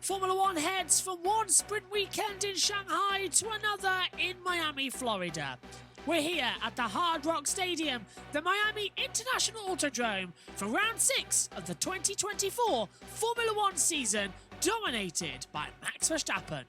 Formula One heads from one sprint weekend in Shanghai to another in Miami, Florida. We're here at the Hard Rock Stadium, the Miami International Autodrome, for round 6 of the 2024 Formula One season, dominated by Max Verstappen.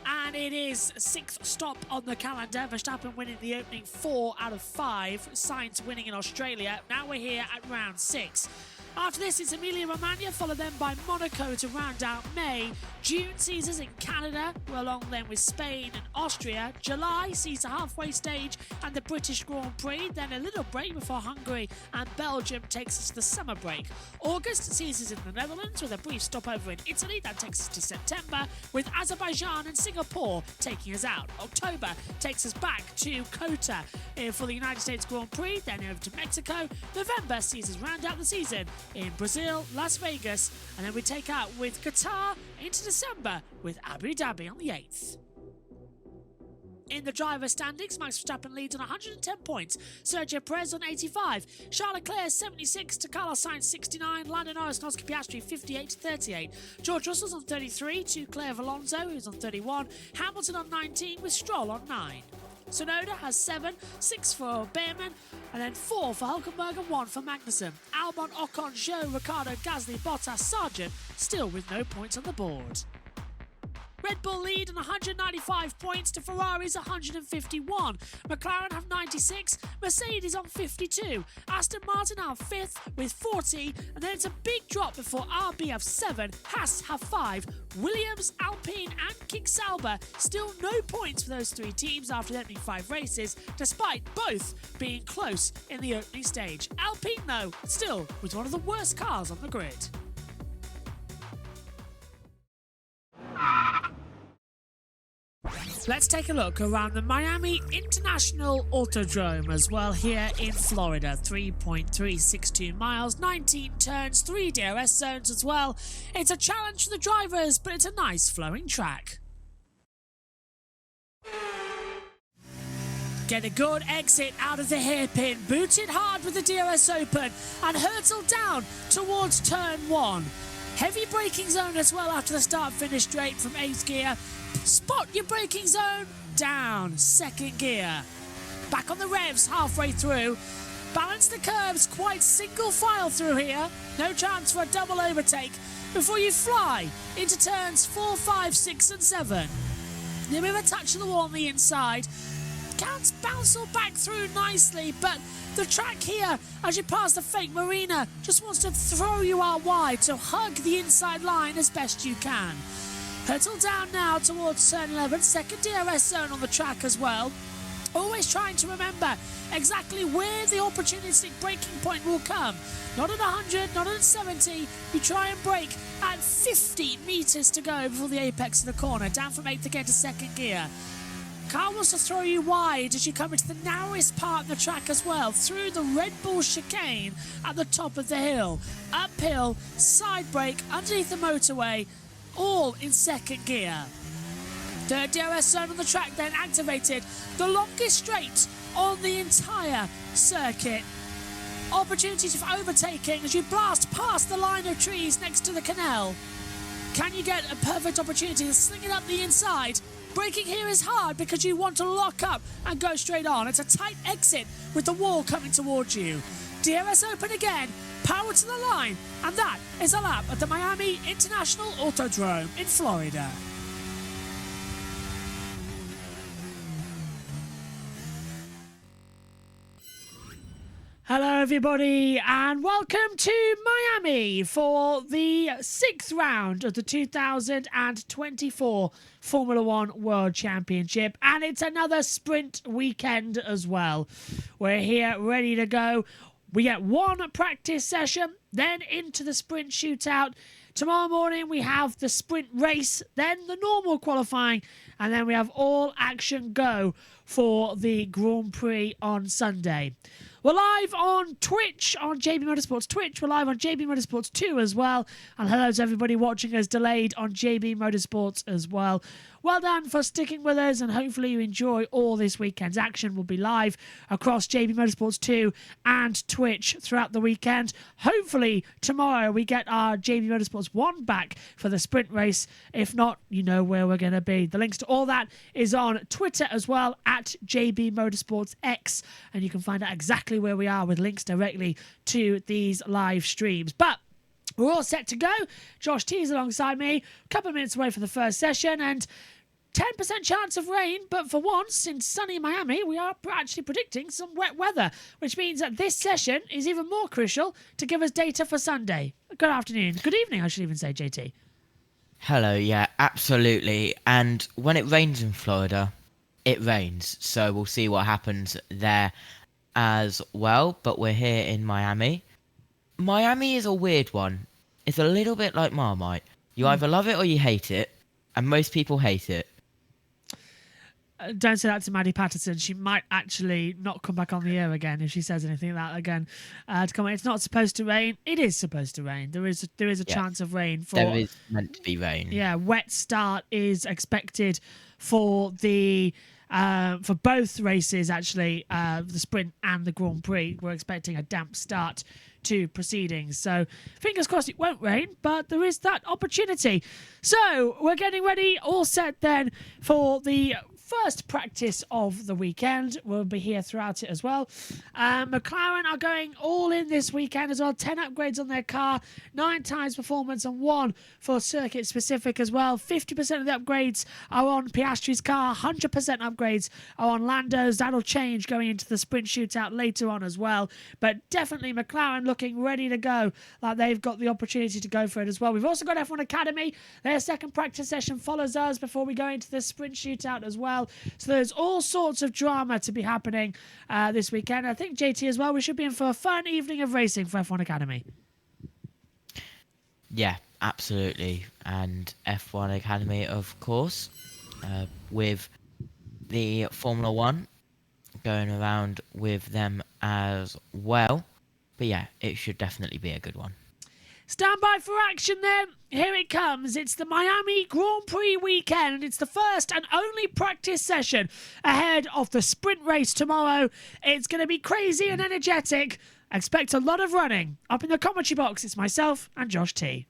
And it is 6th stop on the calendar. Verstappen winning the opening 4 out of 5. Sainz winning in Australia. Now we're here at round 6. After this, it's Emilia-Romagna, followed then by Monaco to round out May. June sees us in Canada, along then with Spain and Austria. July sees the halfway stage and the British Grand Prix, then a little break before Hungary and Belgium takes us to the summer break. August sees us in the Netherlands with a brief stopover in Italy, that takes us to September, with Azerbaijan and Singapore taking us out. October takes us back to COTA for the United States Grand Prix, then over to Mexico. November sees us round out the season in Brazil, Las Vegas, and then we take out with Qatar into December with Abu Dhabi on the 8th. In the driver standings, Max Verstappen leads on 110 points, Sergio Perez on 85, Charles Leclerc 76 to Carlos Sainz 69, Lando Norris and Oscar Piastri 58 to 38, George Russell's on 33 to Claire Alonso, who's on 31, Hamilton on 19 with Stroll on 9. Tsunoda has 7, 6 for Behrman, and then 4 for Hülkenberg and 1 for Magnussen. Albon, Ocon, Zhou, Ricciardo, Gasly, Bottas, Sargent, still with no points on the board. Red Bull lead on 195 points to Ferrari's 151. McLaren have 96, Mercedes on 52. Aston Martin are 5th with 40, and then it's a big drop before RB have 7, Haas have 5. Williams, Alpine and King Sauber still no points for those 3 teams after the opening 5 races, despite both being close in the opening stage. Alpine, though, still with one of the worst cars on the grid. Let's take a look around the Miami International Autodrome as well here in Florida. 3.362 miles, 19 turns, 3 DRS zones as well. It's a challenge for the drivers, but it's a nice flowing track. Get a good exit out of the hairpin, boot it hard with the DRS open and hurtle down towards turn 1. Heavy braking zone as well after the start-finish straight from 8th gear. Spot your braking zone, down, 2nd gear. Back on the revs halfway through. Balance the curves, quite single file through here. No chance for a double overtake before you fly into turns 4, 5, 6 and 7. A bit of a touch of the wall on the inside. Can't bounce all back through nicely, but the track here, as you pass the fake marina, just wants to throw you out wide, so hug the inside line as best you can. Hurtle down now towards turn 11, 2nd DRS zone on the track as well. Always trying to remember exactly where the opportunistic braking point will come. Not at 100, not at 70. You try and brake at 50 metres to go before the apex of the corner. Down from 8th again to 2nd gear. Car wants to throw you wide as you come into the narrowest part of the track as well, through the Red Bull chicane at the top of the hill. Uphill, side brake, underneath the motorway, all in 2nd gear. 3rd DRS zone on the track then activated, the longest straight on the entire circuit. Opportunity for overtaking as you blast past the line of trees next to the canal. Can you get a perfect opportunity to sling it up the inside? Braking here is hard because you want to lock up and go straight on. It's a tight exit with the wall coming towards you. DRS open again, power to the line, and that is a lap at the Miami International Autodrome in Florida. Hello, everybody, and welcome to Miami for the 6th round of the 2024 Formula One World Championship. And it's another sprint weekend as well. We're here ready to go. We get one practice session, then into the sprint shootout. Tomorrow morning, we have the sprint race, then the normal qualifying, and then we have all action go for the Grand Prix on Sunday. We're live on Twitch, on JB Motorsports Twitch. We're live on JB Motorsports 2 as well. And hello to everybody watching us delayed on JB Motorsports as well. Well done for sticking with us, and hopefully you enjoy all this weekend's action. We'll be live across JB Motorsports 2 and Twitch throughout the weekend. Hopefully tomorrow we get our JB Motorsports 1 back for the sprint race. If not, you know where we're going to be. The links to all that is on Twitter as well, at JB Motorsports X, and you can find out exactly where we are with links directly to these live streams. But we're all set to go. Josh T is alongside me, a couple of minutes away from the first session, and 10% chance of rain, but for once in sunny Miami, we are actually predicting some wet weather, which means that this session is even more crucial to give us data for Sunday. Good afternoon. Good evening, I should even say, JT. Hello, yeah, absolutely. And when it rains in Florida, it rains. So we'll see what happens there as well. But we're here in Miami. Miami is a weird one. It's a little bit like Marmite. You either love it or you hate it. And most people hate it. Don't say that to Maddie Patterson. She might actually not come back on the air again if she says anything like that again. To come on. It's not supposed to rain. It is supposed to rain. There is a chance of rain. There is meant to be rain. Yeah, wet start is expected for the for both races, actually, the sprint and the Grand Prix. We're expecting a damp start to proceedings. So fingers crossed it won't rain, but there is that opportunity. So we're getting ready, all set then for the first practice of the weekend. We'll be here throughout it as well. McLaren are going all in this weekend as well. 10 upgrades on their car, 9 times performance, and 1 for circuit specific as well. 50% of the upgrades are on Piastri's car. 100% upgrades are on Lando's. That'll change going into the sprint shootout later on as well. But definitely McLaren looking ready to go, like they've got the opportunity to go for it as well. We've also got F1 Academy. Their second practice session follows us before we go into the sprint shootout as well. So there's all sorts of drama to be happening this weekend. I think, JT, as well, we should be in for a fun evening of racing for F1 Academy. Yeah, absolutely. And F1 Academy, of course, with the Formula One going around with them as well. But yeah, it should definitely be a good one. Stand by for action then. Here it comes. It's the Miami Grand Prix weekend. It's the first and only practice session ahead of the sprint race tomorrow. It's going to be crazy and energetic. Expect a lot of running. Up in the commentary box, it's myself and Josh T.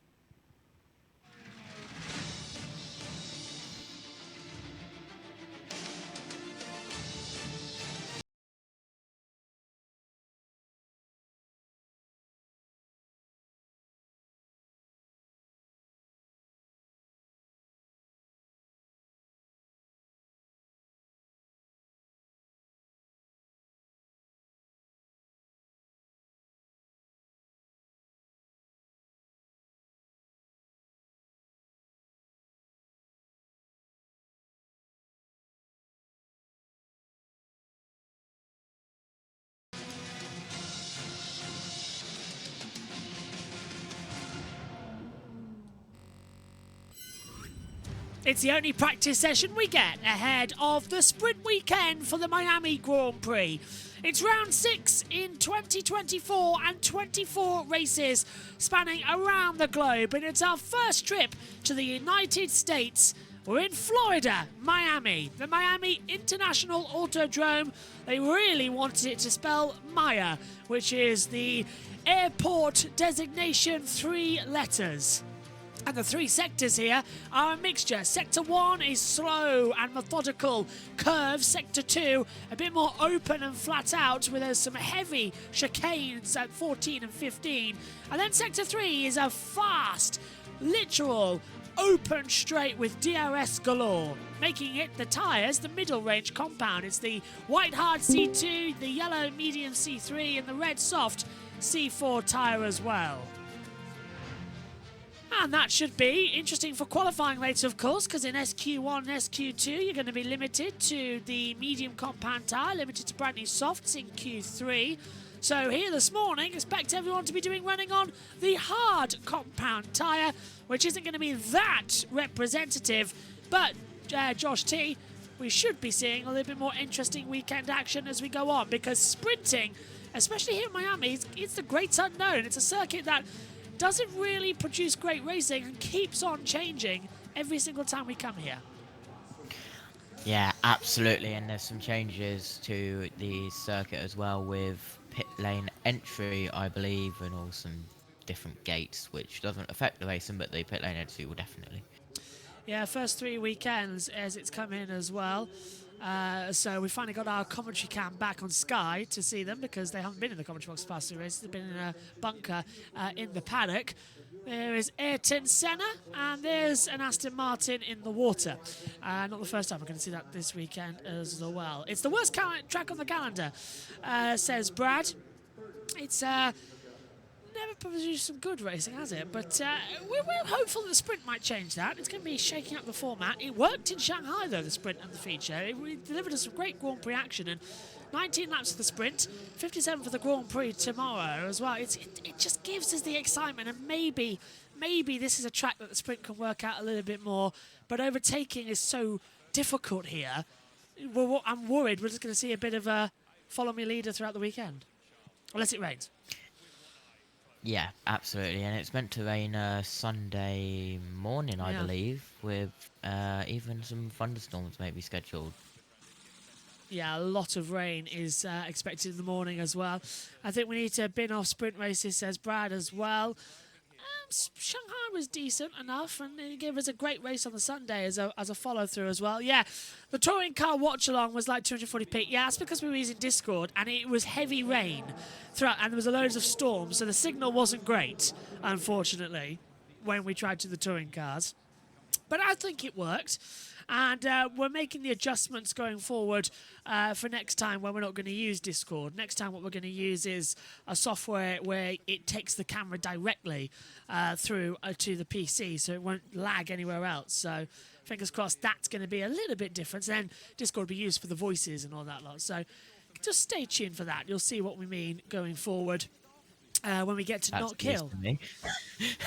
It's the only practice session we get ahead of the sprint weekend for the Miami Grand Prix. It's round 6 in 2024 and 24 races spanning around the globe, and it's our first trip to the United States. We're in Florida, Miami, the Miami International Autodrome. They really wanted it to spell Maya, which is the airport designation, 3 letters. And the 3 sectors here are a mixture. Sector 1 is slow and methodical curves. Sector 2, a bit more open and flat out, where there's some heavy chicanes at 14 and 15. And then Sector 3 is a fast, literal open straight with DRS galore, making it the tyres the middle range compound. It's the white hard C2, the yellow medium C3 and the red soft C4 tyre as well. And that should be interesting for qualifying later, of course, because in SQ1 and SQ2 you're going to be limited to the medium compound tyre, limited to brand new softs in Q3. So here this morning, expect everyone to be running on the hard compound tyre, which isn't going to be that representative. But Josh T, we should be seeing a little bit more interesting weekend action as we go on, because sprinting, especially here in Miami, it's the great unknown. It's a circuit that doesn't really produce great racing and keeps on changing every single time we come here. Yeah, absolutely, and there's some changes to the circuit as well with pit lane entry, I believe, and all some different gates, which doesn't affect the racing, but the pit lane entry will definitely. Yeah, first 3 weekends as it's come in as well. So we finally got our commentary cam back on Sky to see them, because they haven't been in the commentary box the past 2 races. They've been in a bunker in the paddock. There is Ayrton Senna, and there's an Aston Martin in the water. Not the first time we're going to see that this weekend as well. It's the worst track on the calendar, says Brad. It's never produced some good racing, has it? But we're hopeful that the sprint might change that. It's going to be shaking up the format. It worked in Shanghai, though, the sprint and the feature. It delivered us some great Grand Prix action, and 19 laps for the sprint, 57 for the Grand Prix tomorrow as well. It just gives us the excitement, and maybe this is a track that the sprint can work out a little bit more, but overtaking is so difficult here. Well, I'm worried we're just going to see a bit of a follow-me leader throughout the weekend, unless it rains. Yeah, absolutely, and it's meant to rain Sunday morning, I believe, with even some thunderstorms maybe scheduled. Yeah, a lot of rain is expected in the morning as well. I think we need to bin off sprint races, says Brad, as well. Shanghai was decent enough, and it gave us a great race on the Sunday as a follow-through as well. Yeah, the touring car watch-along was like 240p. Yeah, that's because we were using Discord, and it was heavy rain throughout, and there was loads of storms, so the signal wasn't great, unfortunately, when we tried to the touring cars. But I think it worked. And we're making the adjustments going forward for next time when we're not going to use Discord. Next time what we're going to use is a software where it takes the camera directly through to the PC, so it won't lag anywhere else. So fingers crossed that's going to be a little bit different. And then Discord will be used for the voices and all that lot. So just stay tuned for that. You'll see what we mean going forward. When we get to Not Kill.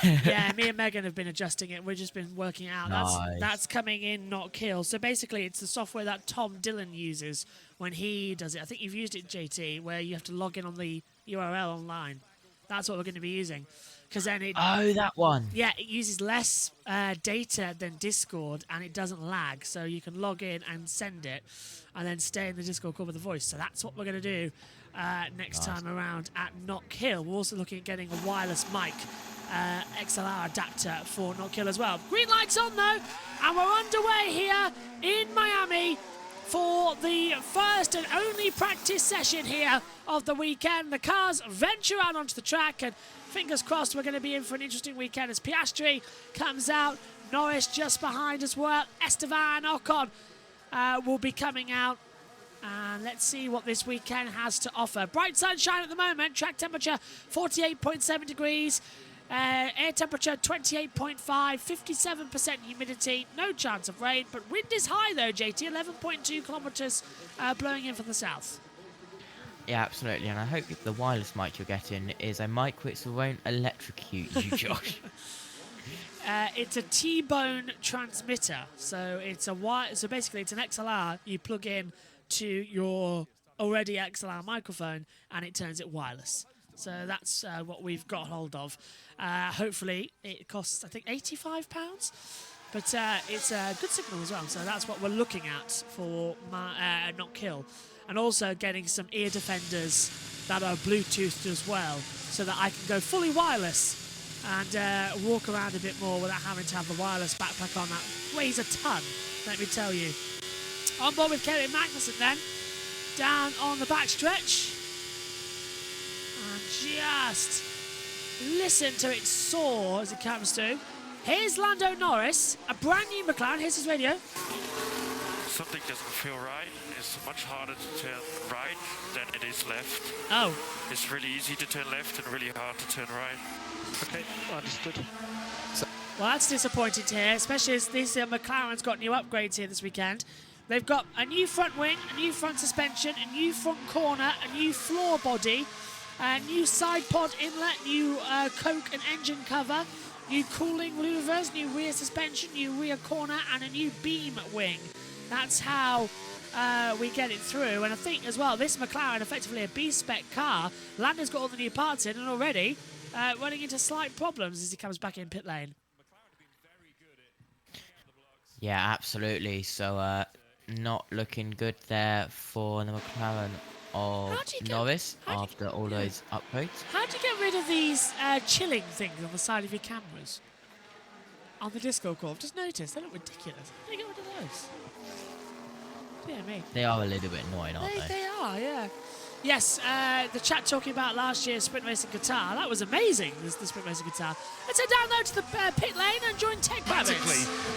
Yeah, me and Megan have been adjusting it. We've just been working it out. Nice. That's coming in Not Kill. So basically, it's the software that Tom Dillon uses when he does it. I think you've used it, JT, where you have to log in on the URL online. That's what we're going to be using. Because then it... Oh, that one. Yeah, it uses less data than Discord, and it doesn't lag. So you can log in and send it, and then stay in the Discord call with the voice. So that's what we're going to do next time around at Not Kill. We're also looking at getting a wireless mic XLR adapter for Not Kill as well. Green light's on though, and we're underway here in Miami for the first and only practice session here of the weekend. The cars venture out onto the track, and fingers crossed we're going to be in for an interesting weekend as Piastri comes out, Norris just behind as well, Esteban Ocon will be coming out. And let's see what this weekend has to offer. Bright sunshine at the moment. Track temperature 48.7 degrees. Air temperature 28.5. 57% humidity. No chance of rain. But wind is high though, JT. 11.2 kilometres blowing in from the south. Yeah, absolutely. And I hope the wireless mic you're getting is a mic which won't electrocute you, Josh. It's a T-bone transmitter. So it's so basically it's an XLR you plug in to your already XLR microphone, and it turns it wireless. So that's what we've got hold of. Hopefully it costs, I think, £85, but it's a good signal as well. So that's what we're looking at for Not Kill, and also getting some ear defenders that are Bluetoothed as well, so that I can go fully wireless and walk around a bit more without having to have the wireless backpack on. That weighs a ton, let me tell you. On board with Kevin Magnussen then, down on the backstretch. And just listen to it soar as it comes to. Here's Lando Norris, a brand new McLaren. Here's his radio. Something doesn't feel right. It's much harder to turn right than it is left. Oh. It's really easy to turn left and really hard to turn right. Okay, understood. Well, that's disappointing to hear, especially as this McLaren's got new upgrades here this weekend. They've got a new front wing, a new front suspension, a new front corner, a new floor body, a new side pod inlet, new coke and engine cover, new cooling louvers, new rear suspension, new rear corner, and a new beam wing. That's how we get it through. And I think as well, this McLaren, effectively a B-spec car, Lando's got all the new parts in and already running into slight problems as he comes back in pit lane. Yeah, absolutely. So, not looking good there for the McLaren of Norris after all those upgrades. How do you get rid of these chilling things on the side of your cameras? On the disco call, I've just noticed, they look ridiculous. How do you get rid of those? Dear me. They are a little bit annoying, aren't they? They are, yeah. Yes, the chat talking about last year's Sprint Racing Qatar. That was amazing, the Sprint Racing Qatar. Let's head down there to the pit lane and join Tech Babbitt.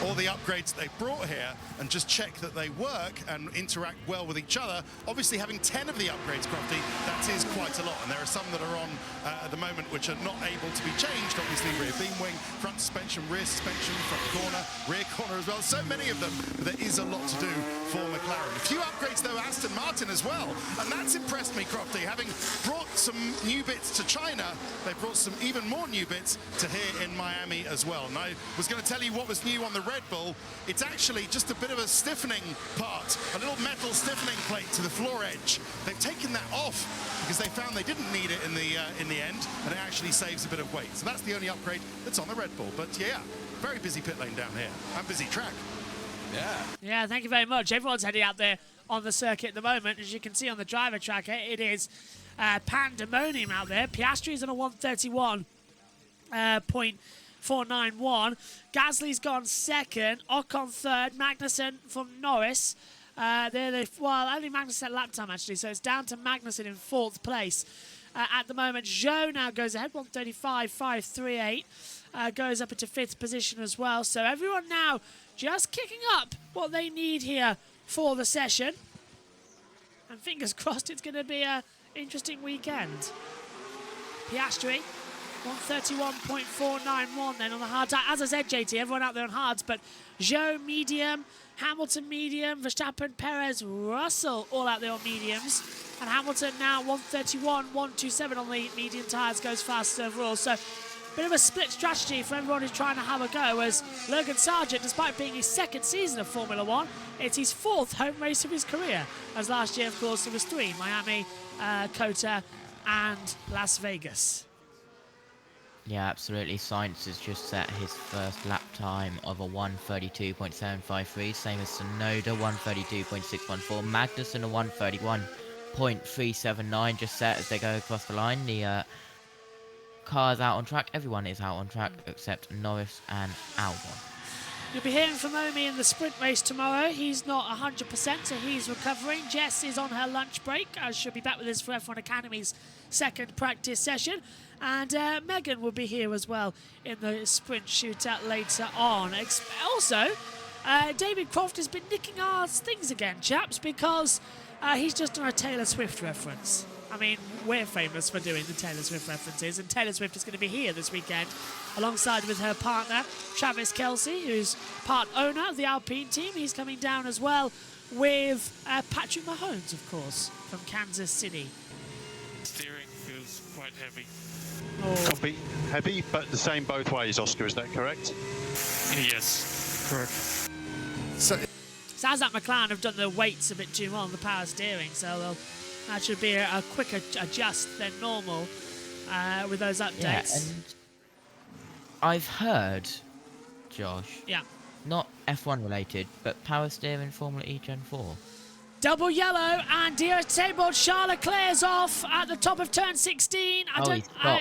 All the upgrades they brought here and just check that they work and interact well with each other. Obviously, having 10 of the upgrades, Crofty, that is quite a lot. And there are some that are on at the moment which are not able to be changed. Obviously, rear beam wing, front suspension, front corner, rear corner as well. So many of them, there is a lot to do for McLaren. A few upgrades, though, Aston Martin as well. And that's impressed me, Crofty. Having brought some new bits to China, they brought some even more new bits to here in Miami as well. And I was going to tell you what was new on the Red Bull. It's actually just a bit of a stiffening part, a little metal stiffening plate to the floor edge. They've taken that off because they found they didn't need it in the end, and it actually saves a bit of weight. So that's the only upgrade that's on the Red Bull. But yeah, very busy pit lane down here and busy track. Yeah, thank you very much. Everyone's heading out there on the circuit at the moment. As you can see on the driver tracker, it is pandemonium out there. Piastri's on a 131.491. Gasly's gone second. Ocon third. Magnussen from Norris. Only Magnussen at lap time, actually, so it's down to Magnussen in fourth place. At the moment, Zhou now goes ahead, 135.538. Goes up into fifth position as well. So everyone now just kicking up what they need here for the session. And fingers crossed it's going to be an interesting weekend. Piastri, 131.491 then on the hard tire. As I said, JT, everyone out there on hards, but Zhou medium, Hamilton medium, Verstappen, Perez, Russell all out there on mediums. And Hamilton now 131.127 on the medium tyres, goes fast overall. So bit of a split strategy for everyone who's trying to have a go, as Logan Sargent, despite being his second season of Formula One, it's his fourth home race of his career, as last year, of course, it was three: Miami, COTA, and Las Vegas. Yeah, absolutely. Sainz has just set his first lap time of a 1:32.753, same as Tsunoda, 1:32.614. Magnussen, a 1:31.379, just set as they go across the line. The cars out on track. Everyone is out on track except Norris and Albon. You'll be hearing from Omi in the sprint race tomorrow. He's not 100%, so he's recovering. Jess is on her lunch break, as she'll be back with us for F1 Academy's second practice session. And Megan will be here as well in the sprint shootout later on. Also, David Croft has been nicking our things again, chaps, because he's just done a Taylor Swift reference. I mean, we're famous for doing the Taylor Swift references, and Taylor Swift is going to be here this weekend alongside with her partner, Travis Kelce, who's part owner of the Alpine team. He's coming down as well with Patrick Mahomes, of course, from Kansas City. Steering feels quite heavy. Copy. Heavy, but the same both ways, Oscar, is that correct? Yes, correct. Sounds like McLaren have done the weights a bit too well on the power steering, so that should be a quicker adjust than normal with those updates. Yeah, and I've heard, Josh, not F1 related, but power steering Formula E Gen 4. Double yellow, and dear table, Charles Leclerc's off at the top of turn 16.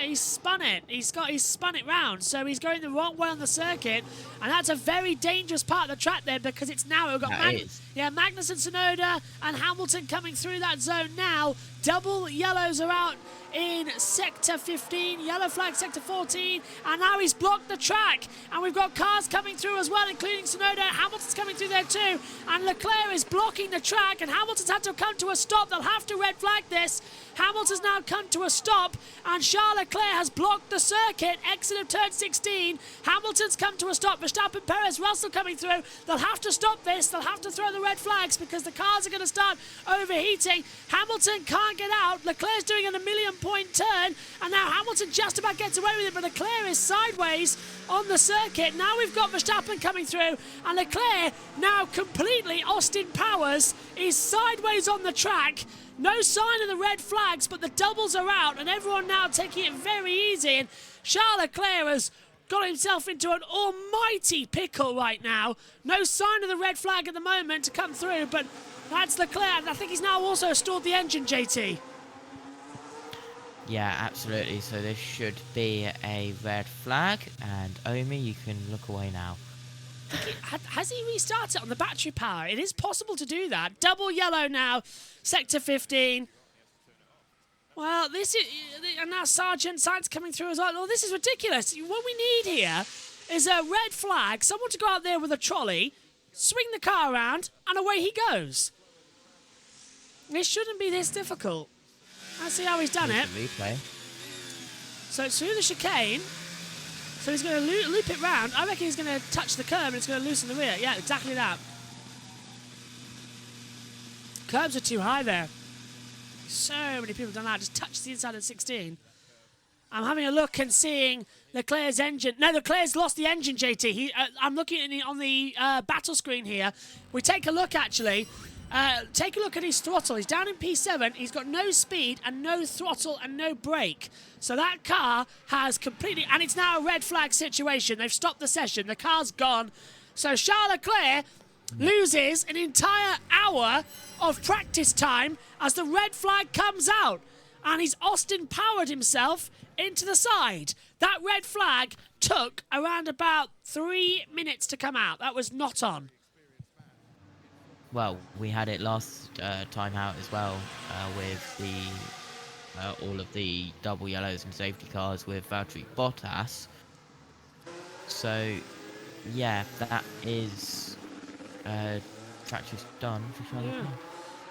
He's spun it. He's spun it round, so he's going the wrong way on the circuit, and that's a very dangerous part of the track there, because it's now we've got Magnussen, Tsunoda, and Hamilton coming through that zone now. Double yellows are out in Sector 15, yellow flag Sector 14, and now he's blocked the track. And we've got cars coming through as well, including Tsunoda. Hamilton's coming through there too, and Leclerc is blocking the track, and Hamilton's had to come to a stop. They'll have to red flag this. Hamilton's now come to a stop, and Charles Leclerc has blocked the circuit, exit of turn 16. Hamilton's come to a stop. Verstappen, Perez, Russell coming through. They'll have to stop this. They'll have to throw the red flags because the cars are going to start overheating. Hamilton can't get out. Leclerc's doing an 1,000,000-point turn, and now Hamilton just about gets away with it, but Leclerc is sideways on the circuit. Now we've got Verstappen coming through, and Leclerc now completely Austin Powers is sideways on the track. No sign of the red flags, but the doubles are out, and everyone now taking it very easy. And Charles Leclerc has got himself into an almighty pickle right now. No sign of the red flag at the moment to come through, but that's Leclerc. I think he's now also stalled the engine, JT. Yeah, absolutely. So this should be a red flag, and Omi, you can look away now. Has he restarted on the battery power? It is possible to do that. Double yellow now, Sector 15. Well, this is... And now Sergeant Sainz coming through as well. Oh, this is ridiculous. What we need here is a red flag, someone to go out there with a trolley, swing the car around, and away he goes. It shouldn't be this difficult. Let's see how he's done it. Replay. So it's through the chicane. So he's going to loop it round. I reckon he's going to touch the curb and it's going to loosen the rear. Yeah, exactly that. Curbs are too high there. So many people have done that. Just touch the inside of 16. I'm having a look and seeing Leclerc's engine. No, Leclerc's lost the engine, JT. I'm looking at on the battle screen here. We take a look, actually. Take a look at his throttle. He's down in P7. He's got no speed and no throttle and no brake. So that car has completely... And it's now a red flag situation. They've stopped the session. The car's gone. So Charles Leclerc loses an entire hour of practice time as the red flag comes out. And he's Austin powered himself into the side. That red flag took around about 3 minutes to come out. That was not on. Well, we had it last time out as well with the all of the double yellows and safety cars with Valtteri Bottas. So, yeah, that is practice done for Charles Leclerc.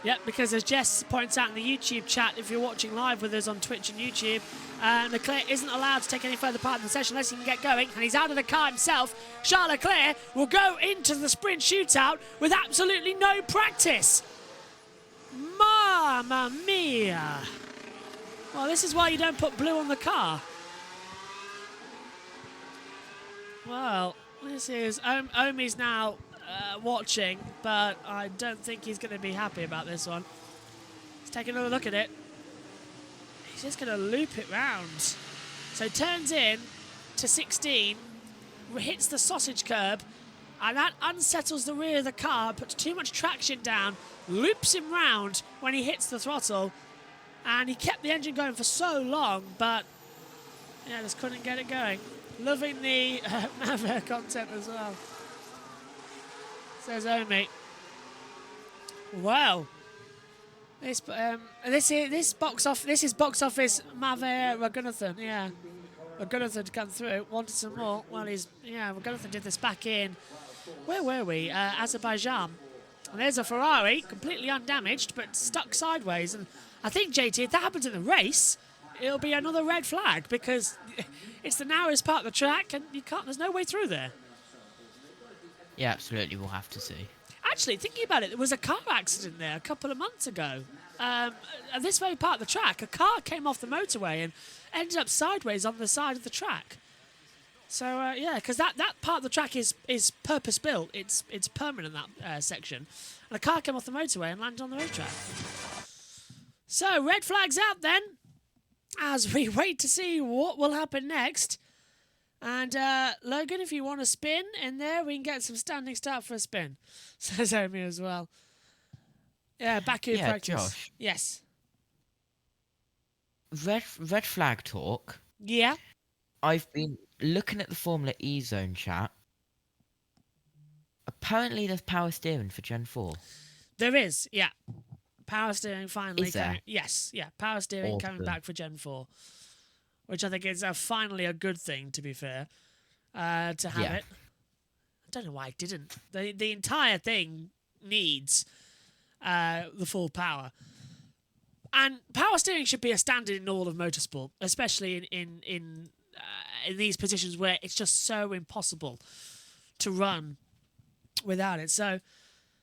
Yep, because as Jess points out in the YouTube chat, if you're watching live with us on Twitch and YouTube, Leclerc isn't allowed to take any further part in the session unless he can get going, and he's out of the car himself. Charles Leclerc will go into the sprint shootout with absolutely no practice. Mamma mia. Well, this is why you don't put blue on the car. Well, this is... Omi's now watching, but I don't think he's going to be happy about this one. Let's take another look at it. He's just going to loop it round. So turns in to 16, hits the sausage curb, and that unsettles the rear of the car, puts too much traction down, loops him round when he hits the throttle, and he kept the engine going for so long, but yeah, just couldn't get it going. Loving the Maverick content as well. Says Omi. Wow. This is box office Maverick Raghunathan. Yeah, Raghunathan come through. Wanted some more. Well, Raghunathan did this back in. Where were we? Azerbaijan. And there's a Ferrari, completely undamaged, but stuck sideways. And I think, JT, if that happens in the race, it'll be another red flag because it's the narrowest part of the track, and there's no way through there. Yeah, absolutely. We'll have to see. Actually, thinking about it, there was a car accident there a couple of months ago. At this very part of the track, a car came off the motorway and ended up sideways on the side of the track. So, yeah, because that part of the track is purpose-built. It's permanent, that section. And a car came off the motorway and landed on the racetrack. So, red flags out then, as we wait to see what will happen next. And Logan, if you want to spin in there, we can get some standing start for a spin. Says Omi as well. Yeah, Baku practice. Josh. Yes. Red flag talk. Yeah. I've been looking at the Formula E zone chat. Apparently there's power steering for Gen 4. There is, yeah. power steering finally Is there? coming. Yes, yeah, power steering coming Awesome. back for Gen 4, which I think is finally a good thing, to be fair, to have Yeah. it. I don't know why it didn't. The entire thing needs the full power. And power steering should be a standard in all of motorsport, especially in these positions where it's just so impossible to run without it. So,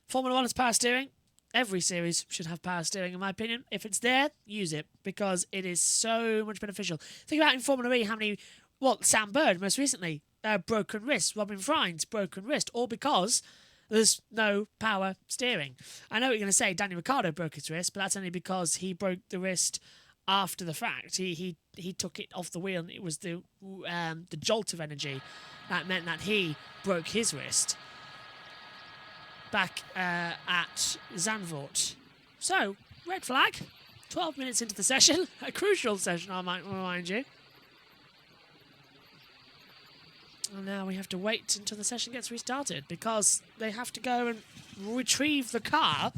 Formula 1 has power steering. Every series should have power steering, in my opinion. If it's there, use it, because it is so much beneficial. Think about in Formula E how many... Well, Sam Bird, most recently, broken wrist. Robin Frijns, broken wrist. All because there's no power steering. I know what you're going to say, Daniel Ricciardo broke his wrist, but that's only because he broke the wrist after the fact. He took it off the wheel, and it was the jolt of energy that meant that he broke his wrist back at Zandvoort. So, red flag, 12 minutes into the session, a crucial session, I might remind you. And now we have to wait until the session gets restarted, because they have to go and retrieve the car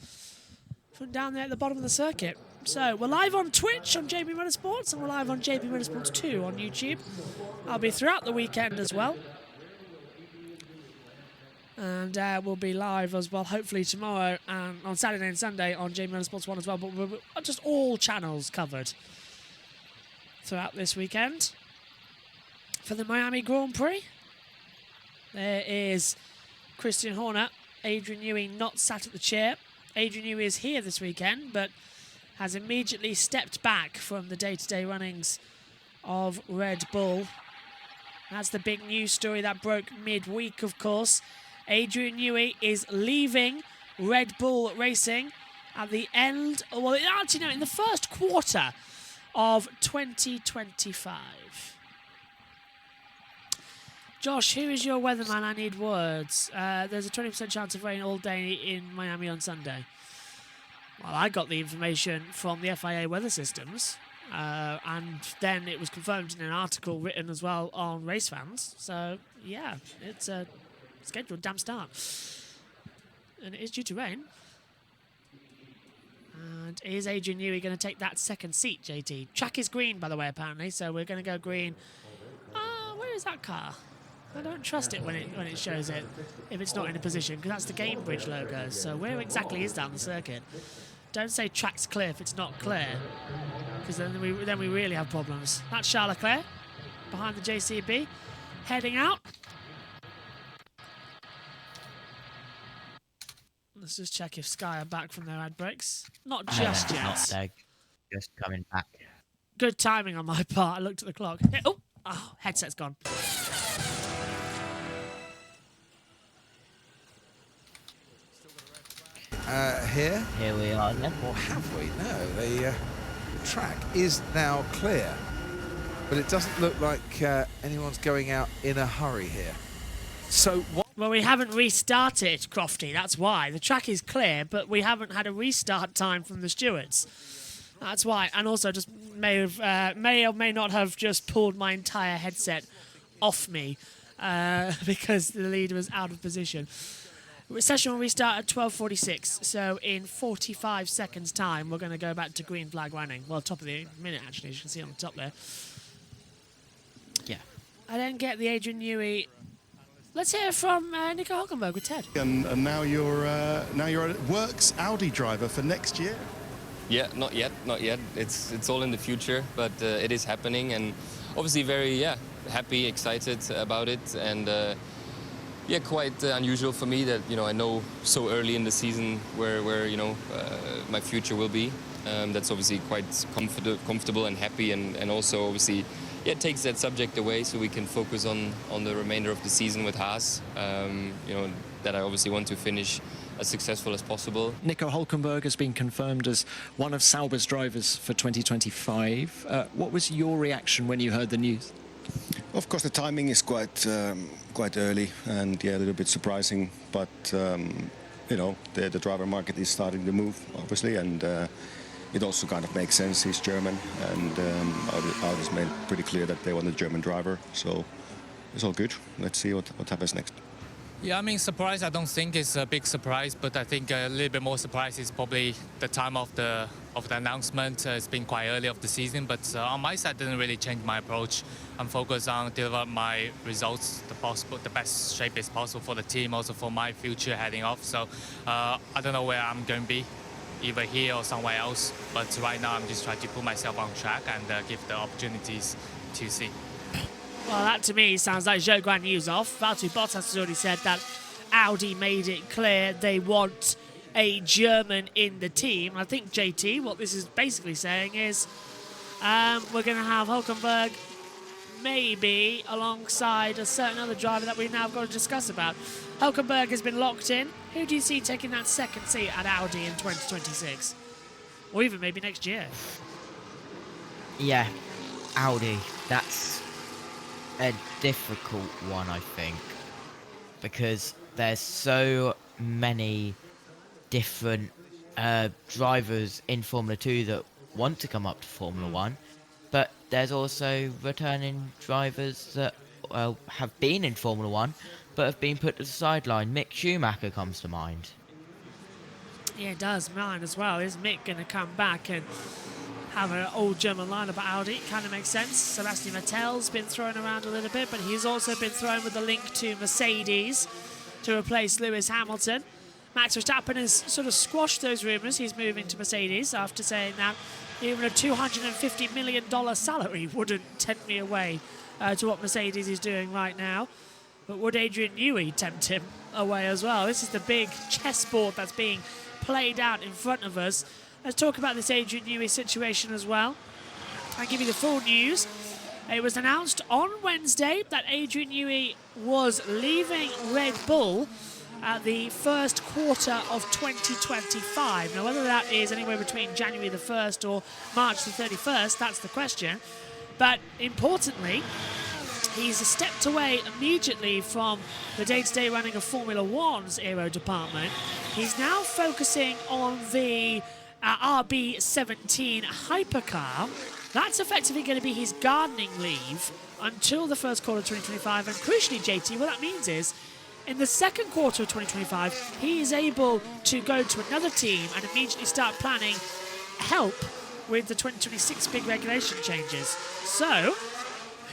from down there at the bottom of the circuit. So, we're live on Twitch on JB Motorsports, and we're live on JB Motorsports 2 on YouTube. I'll be throughout the weekend as well. And we'll be live as well, hopefully tomorrow, and on Saturday and Sunday on JB Motorsports 1 as well. But we're just all channels covered throughout this weekend. For the Miami Grand Prix, there is Christian Horner, Adrian Newey not sat at the chair. Adrian Newey is here this weekend, but has immediately stepped back from the day-to-day runnings of Red Bull. That's the big news story that broke midweek, of course. Adrian Newey is leaving Red Bull Racing at the end, well, actually no, in the first quarter of 2025. Josh, who is your weatherman? I need words. There's a 20% chance of rain all day in Miami on Sunday. Well, I got the information from the FIA weather systems, and then it was confirmed in an article written as well on Race Fans. So, yeah, it's a scheduled damn start. And it is due to rain. And is Adrian Newey going to take that second seat, JT? Track is green, by the way, apparently, so we're going to go green. Where is that car? I don't trust it when it shows it, if it's not in a position, because that's the Gamebridge logo. So where exactly is that on the circuit? Don't say track's clear if it's not clear, because then we really have problems. That's Charles Leclerc behind the JCB, heading out. Let's just check if Sky are back from their ad breaks. Not just yet. Not, they're just coming back. Good timing on my part. I looked at the clock. Oh, headset's gone. Here we are then. or have we? No, the track is now clear, but it doesn't look like anyone's going out in a hurry here. So what? Well, we haven't restarted, Crofty. That's why. The track is clear, but we haven't had a restart time from the stewards. That's why. And also just may or may not have just pulled my entire headset off me because the leader was out of position. Session will restart at 12:46, so in 45 seconds' time, we're going to go back to green flag running. Well, top of the minute, actually, as you can see on the top there. Yeah. I don't get the Adrian Newey. Let's hear from Nico Hülkenberg with Ted. And now you're a Works Audi driver for next year. Yeah, not yet. It's all in the future, but it is happening, and obviously very happy, excited about it, and quite unusual for me that I know so early in the season where my future will be. That's obviously quite comfortable and happy, and also obviously it takes that subject away so we can focus on the remainder of the season with Haas. That I obviously want to finish as successful as possible. Nico Hülkenberg has been confirmed as one of Sauber's drivers for 2025. What was your reaction when you heard the news? Of course, the timing is quite early and a little bit surprising. But the driver market is starting to move, obviously, and it also kind of makes sense. He's German, and Audi's made pretty clear that they want a German driver. So it's all good. Let's see what happens next. Yeah, I mean, surprise, I don't think it's a big surprise, but I think a little bit more surprise is probably the time of the announcement. It's been quite early of the season, but on my side, didn't really change my approach. I'm focused on deliver my results, the best shape is possible for the team, also for my future heading off. So I don't know where I'm going to be, either here or somewhere else, but right now I'm just trying to put myself on track and give the opportunities to see. Well, that to me sounds like Zhou Guan Yu's off. Valtteri Bottas has already said that Audi made it clear they want a German in the team. I think, JT, what this is basically saying is we're going to have Hülkenberg maybe alongside a certain other driver that we've now got to discuss about. Hülkenberg has been locked in. Who do you see taking that second seat at Audi in 2026? Or even maybe next year? Yeah, Audi. That's a difficult one, I think, because there's so many different drivers in Formula 2 that want to come up to Formula 1, but there's also returning drivers that have been in Formula 1 but have been put to the sideline. Mick Schumacher comes to mind. Yeah, it does. Mine as well. Is Mick going to come back and have an old German lineup at Audi? Kind of makes sense. Sebastian Vettel's been thrown around a little bit, but he's also been thrown with a link to Mercedes to replace Lewis Hamilton. Max Verstappen has sort of squashed those rumours. He's moving to Mercedes after saying that even a $250 million salary wouldn't tempt me away to what Mercedes is doing right now. But would Adrian Newey tempt him away as well? This is the big chessboard that's being played out in front of us. Let's talk about this Adrian Newey situation as well. I'll give you the full news. It was announced on Wednesday that Adrian Newey was leaving Red Bull at the first quarter of 2025. Now, whether that is anywhere between January the 1st or March the 31st, that's the question. But importantly, he's stepped away immediately from the day-to-day running of Formula One's aero department. He's now focusing on the RB17 hypercar. That's effectively going to be his gardening leave until the first quarter of 2025. And crucially, JT, what that means is in the second quarter of 2025, he is able to go to another team and immediately start planning help with the 2026 big regulation changes. So,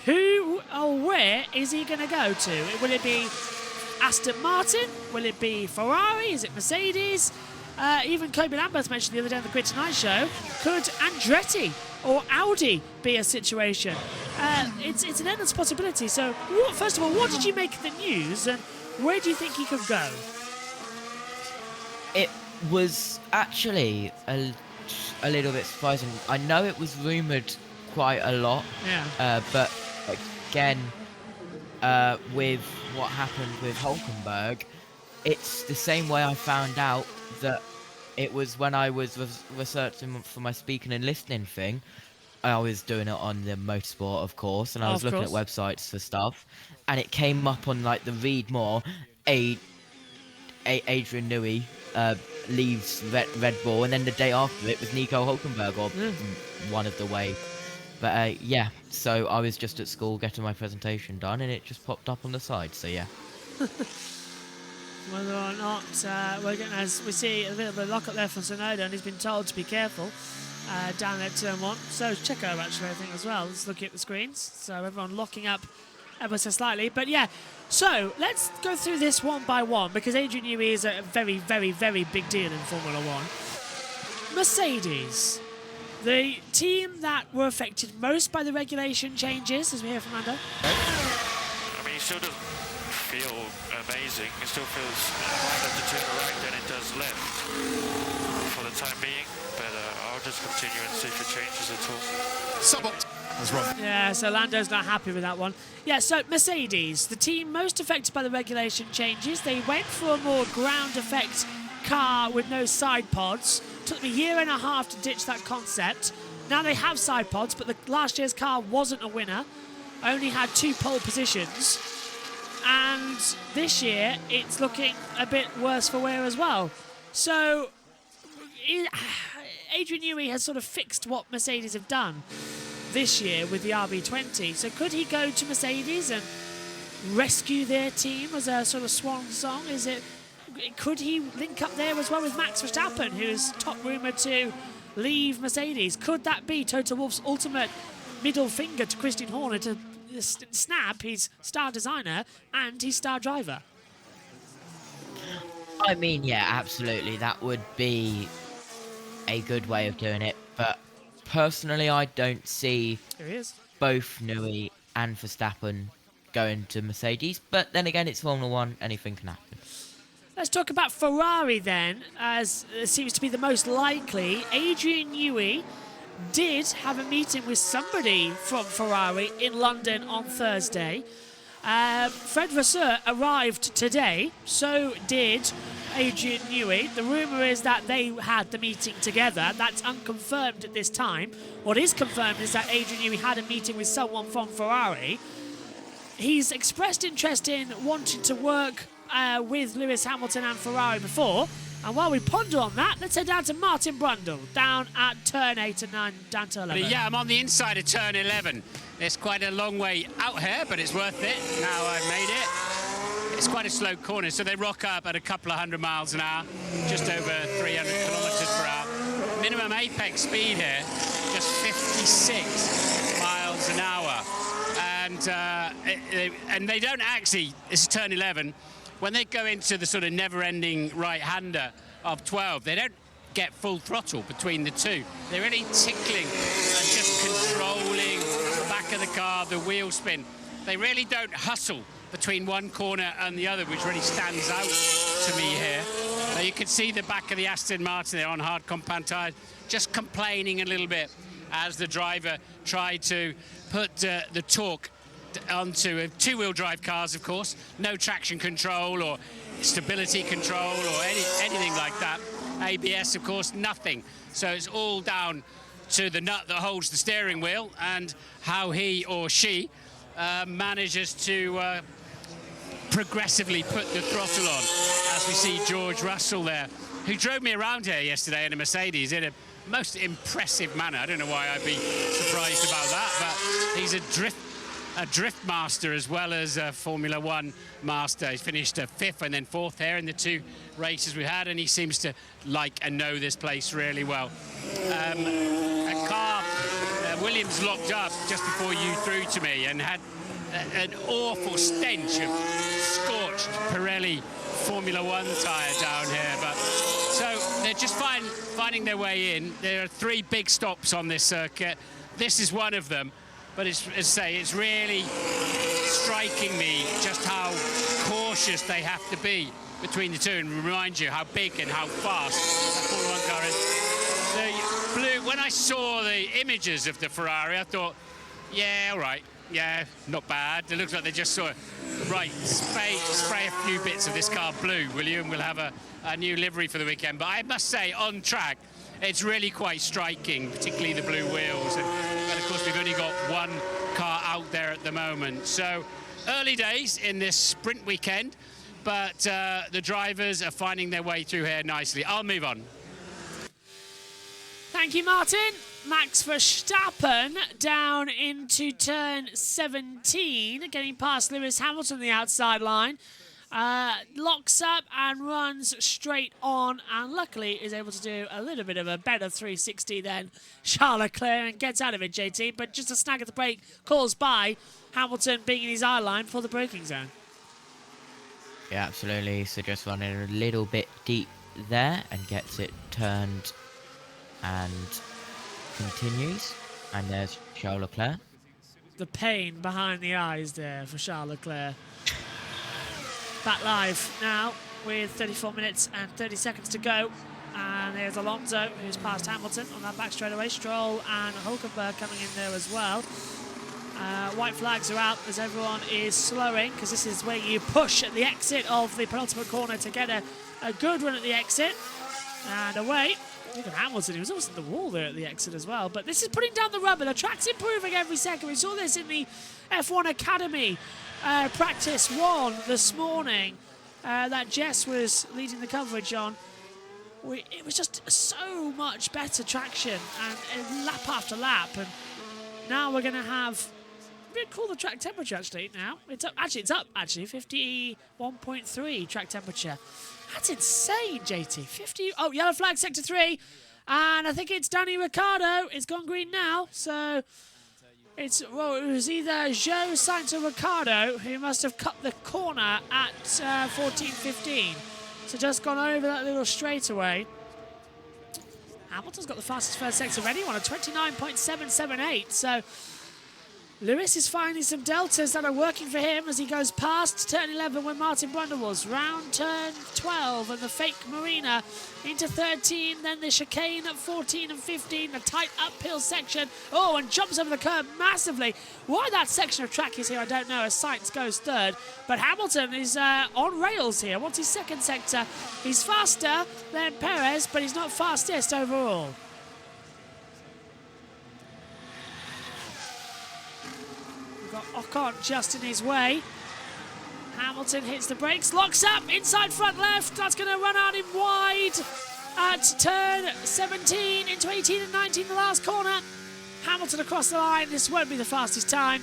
who or where is he going to go to? Will it be Aston Martin? Will it be Ferrari? Is it Mercedes? Even Kobe Lambert mentioned the other day on the Grid Tonight show, could Andretti or Audi be a situation? It's an endless possibility. So, first of all, what did you make of the news, and where do you think he could go? It was actually a little bit surprising. I know it was rumoured quite a lot, but again, with what happened with Hülkenberg, it's the same way I found out that it was when I was researching for my speaking and listening thing. I was doing it on the motorsport, of course, and I was looking at websites for stuff, and it came up on like the read more. Adrian Newey leaves Red Bull, and then the day after it was Nico Hülkenberg, or one of the way. But yeah, so I was just at school getting my presentation done, and it just popped up on the side. So yeah. Whether or not we're going, as we see a bit of a lock up there for Tsunoda, and he's been told to be careful down there turn one. So Checo actually, I think, as well. Let's look at the screens. So everyone locking up ever so slightly. But yeah, so let's go through this one by one, because Adrian Newey is a very, very, very big deal in Formula One. Mercedes, the team that were affected most by the regulation changes, as we hear from Mando. I mean, it still doesn't feel amazing. It still feels harder to turn right than it does left for the time being. But I'll just continue and see if it changes at all. That's wrong. Yeah, so Lando's not happy with that one. Yeah, so Mercedes, the team most affected by the regulation changes. They went for a more ground effect car with no side pods. Took them a year and a half to ditch that concept. Now they have side pods, but the last year's car wasn't a winner. Only had 2 pole positions. And this year, it's looking a bit worse for wear as well. So, Adrian Newey has sort of fixed what Mercedes have done this year with the RB20. So could he go to Mercedes and rescue their team as a sort of swan song? Could he link up there as well with Max Verstappen, who is top rumoured to leave Mercedes? Could that be Toto Wolff's ultimate middle finger to Christian Horner to snap his star designer and his star driver? I mean, yeah, absolutely. That would be a good way of doing it. But personally, I don't see There he is. both Newey and Verstappen going to Mercedes. But then again, it's Formula One. Anything can happen. Let's talk about Ferrari then, as it seems to be the most likely. Adrian Newey did have a meeting with somebody from Ferrari in London on Thursday. Fred Vasseur arrived today, so did Adrian Newey. The rumour is that they had the meeting together. That's unconfirmed at this time. What is confirmed is that Adrian Newey had a meeting with someone from Ferrari. He's expressed interest in wanting to work with Lewis Hamilton and Ferrari before. And while we ponder on that, let's head down to Martin Brundle, down at turn 8 and 9, down to 11. Yeah, I'm on the inside of turn 11. It's quite a long way out here, but it's worth it. Now I've made it. It's quite a slow corner, so they rock up at a couple of 100 miles an hour, just over 300 kilometers per hour. Minimum apex speed here, just 56 miles an hour. And they don't actually, this is turn 11, when they go into the sort of never-ending right-hander of 12, they don't get full throttle between the two. They're really tickling and just controlling the back of the car, the wheel spin. They really don't hustle between one corner and the other, which really stands out to me here. Now you can see the back of the Aston Martin there on hard compound tyres, just complaining a little bit as the driver tried to put the torque onto two-wheel drive cars, of course. No traction control or stability control or anything like that. ABS, of course, nothing. So it's all down to the nut that holds the steering wheel and how he or she manages to progressively put the throttle on. As we see George Russell there, who drove me around here yesterday in a Mercedes in a most impressive manner. I don't know why I'd be surprised about that, but he's a drift master as well as a Formula One master. He's finished 5th and then 4th here in the 2 races we had, and he seems to like and know this place really well. A car, Williams locked up just before you threw to me and had an awful stench of scorched Pirelli Formula One tyre down here. But so they're just finding their way in. There are 3 big stops on this circuit. This is one of them. But it's, as I say, it's really striking me just how cautious they have to be between the two, and remind you how big and how fast the Formula One car is. The blue, when I saw the images of the Ferrari, I thought, yeah, all right, yeah, not bad. It looks like they just saw it. Right, spray a few bits of this car blue, will you? And we'll have a new livery for the weekend. But I must say, on track, it's really quite striking, particularly the blue wheels. And of course, we've only got one car out there at the moment. So early days in this sprint weekend, but the drivers are finding their way through here nicely. I'll move on. Thank you, Martin. Max Verstappen down into turn 17, getting past Lewis Hamilton on the outside line. Locks up and runs straight on, and luckily is able to do a little bit of a better 360 than Charles Leclerc and gets out of it, JT. But just a snag at the brake caused by Hamilton being in his eye line for the braking zone. Yeah, absolutely. So just running a little bit deep there and gets it turned and continues. And there's Charles Leclerc. The pain behind the eyes there for Charles Leclerc. Back live now with 34 minutes and 30 seconds to go. And there's Alonso, who's passed Hamilton on that back straightaway. Stroll and Hulkenberg coming in there as well. White flags are out as everyone is slowing, because this is where you push at the exit of the penultimate corner to get a good run at the exit. And away. Look at Hamilton, he was almost at the wall there at the exit as well. But this is putting down the rubber. The track's improving every second. We saw this in the F1 Academy practice 1 this morning that Jess was leading the coverage on. It was just so much better traction and lap after lap. And now we're going to have bit cool, the track temperature actually now. It's up, actually, 51.3 track temperature. That's insane, JT. 50, oh, yellow flag, sector 3. And I think it's Danny Ricciardo. It's gone green now, so it's, well, it was either Joe Sainz or Ricciardo who must have cut the corner at 14.15. So just gone over that little straightaway. Hamilton's got the fastest first sector of anyone at 29.778. So Lewis is finding some deltas that are working for him as he goes past turn 11 where Martin Brundle was. Round turn 12 and the fake marina into 13. Then the chicane at 14 and 15. The tight uphill section. Oh, and jumps over the curb massively. Why that section of track is here, I don't know, as Sainz goes third. But Hamilton is on rails here. What's his second sector? He's faster than Perez, but he's not fastest overall. Got Ocon just in his way. Hamilton hits the brakes, locks up, inside front left. That's going to run out him wide at turn 17 into 18 and 19, the last corner. Hamilton across the line. This won't be the fastest time.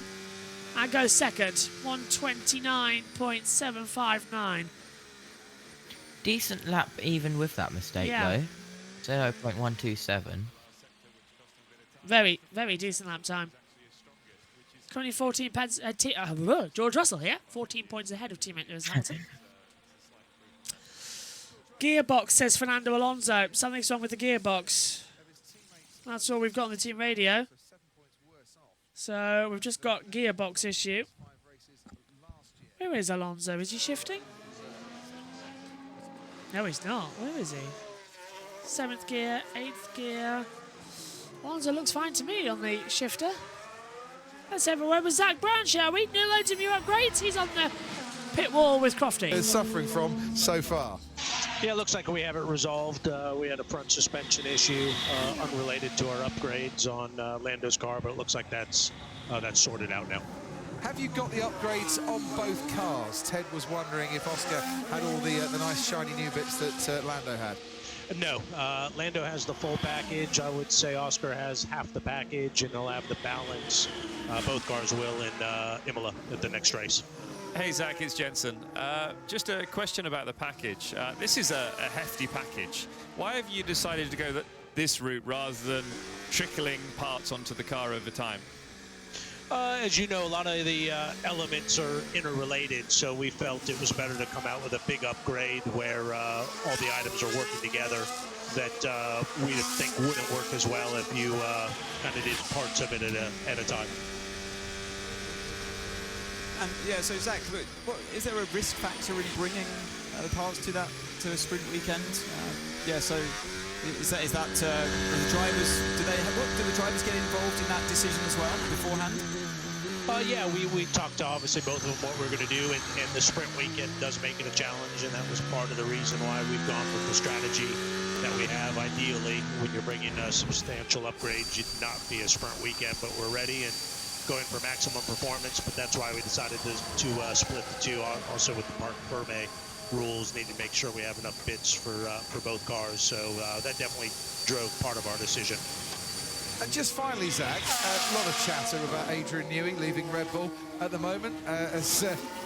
And goes second, 129.759. Decent lap even with that mistake, though. 0.127. Very, very decent lap time. Currently 14 pence. George Russell here, 14 points ahead of teammate Lewis Hamilton. Gearbox, says Fernando Alonso. Something's wrong with the gearbox. That's all we've got on the team radio. So we've just got gearbox issue. Where is Alonso? Is he shifting? No, he's not. Where is he? 7th gear, 8th gear. Alonso looks fine to me on the shifter. Let's have a word with Zach Brown, shall we? New loads of new upgrades. He's on the pit wall with Crofty. Is suffering from so far? Yeah, it looks like we have it resolved. We had a front suspension issue unrelated to our upgrades on Lando's car, but it looks like that's sorted out now. Have you got the upgrades on both cars? Ted was wondering if Oscar had all the nice shiny new bits that Lando had. No, Lando has the full package. I would say Oscar has half the package, and they'll have the balance. Both cars will in Imola at the next race. Hey Zach, it's Jensen. Just a question about the package. This is a hefty package. Why have you decided to go this route rather than trickling parts onto the car over time? As you know, a lot of the elements are interrelated, so we felt it was better to come out with a big upgrade where all the items are working together that we think wouldn't work as well if you kind of did parts of it at a time. And yeah, so Zach, is there a risk factor in bringing the parts to a sprint weekend? So is that the drivers? Do the drivers get involved in that decision as well beforehand? Yeah, we talked to obviously both of them what we're going to do, and the sprint weekend does make it a challenge, and that was part of the reason why we've gone with the strategy that we have. Ideally, when you're bringing substantial upgrades, you'd not be a sprint weekend, but we're ready and going for maximum performance. But that's why we decided to split the two. Also with the Parc Fermé rules, need to make sure we have enough bits for both cars. So that definitely drove part of our decision. And just finally, Zach, a lot of chatter about Adrian Newey leaving Red Bull at the moment as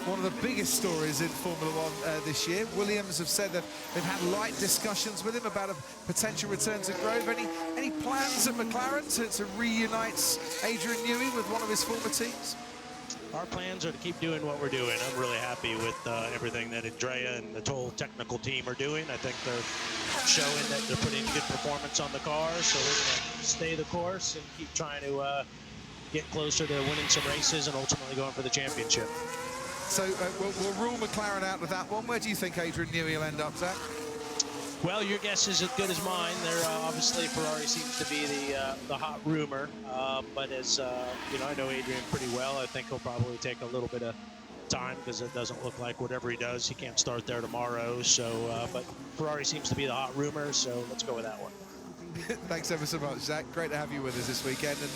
one of the biggest stories in Formula One this year. Williams have said that they've had light discussions with him about a potential return to Grove. Any plans at McLaren to reunite Adrian Newey with one of his former teams? Our plans are to keep doing what we're doing. I'm really happy with everything that Andrea and the whole technical team are doing. I think they're showing that they're putting good performance on the car, so we're going to stay the course and keep trying to get closer to winning some races and ultimately going for the championship. So we'll rule McLaren out of that one. Where do you think Adrian Newey will end up, Zach? Well, your guess is as good as mine. They're obviously Ferrari seems to be the hot rumor, but as you know, I know Adrian pretty well. I think he'll probably take a little bit of time because it doesn't look like whatever he does, he can't start there tomorrow. So, but Ferrari seems to be the hot rumor, so let's go with that one. Thanks ever so much, Zach. Great to have you with us this weekend. And